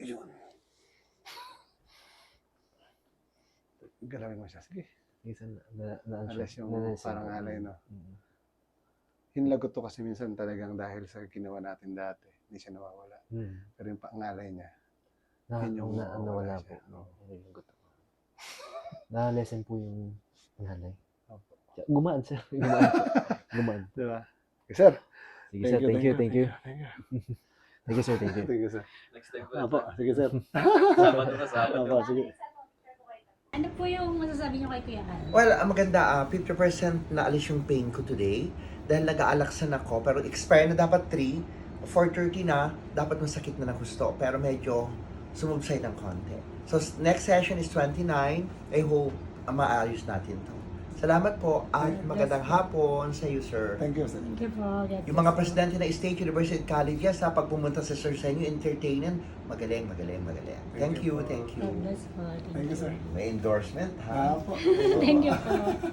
Yun. Galawin mo siya. Sige. Alas yung parang alay, no? Yung lagot to kasi minsan talagang dahil sa ginawa natin dati, hindi siya nawawala. Pero yung pangalay niya, yun yung nawawala po. Na-lesson po yung nanay. Opo. Gumaan, sir. Gumaan. Diba? Okay, sir. Sige, sir. Thank you. Thank you, sir. Thank you. sir. Next time po. Apo, sige, sir. Sabado na sabado. Apo, sige. Ano po yung masasabi niyo kay Kuya Carl? Well, maganda, 50% na alis yung pain ko today dahil nag-aalaksan ako pero expire na dapat 3, 4:30 na, dapat masakit na ng husto pero medyo sumubside ng konti. So next session is 29, I hope maayos natin to. Salamat po at magandang hapon sa iyo, sir. Thank you, sir. Thank you po. God Yung mga presidente ng State University at Colleges, sa pagpumunta sa sir sa inyo, entertainin, magaling. Thank you. bless po. Thank you, sir. May endorsement, ha? Apo. Thank you po.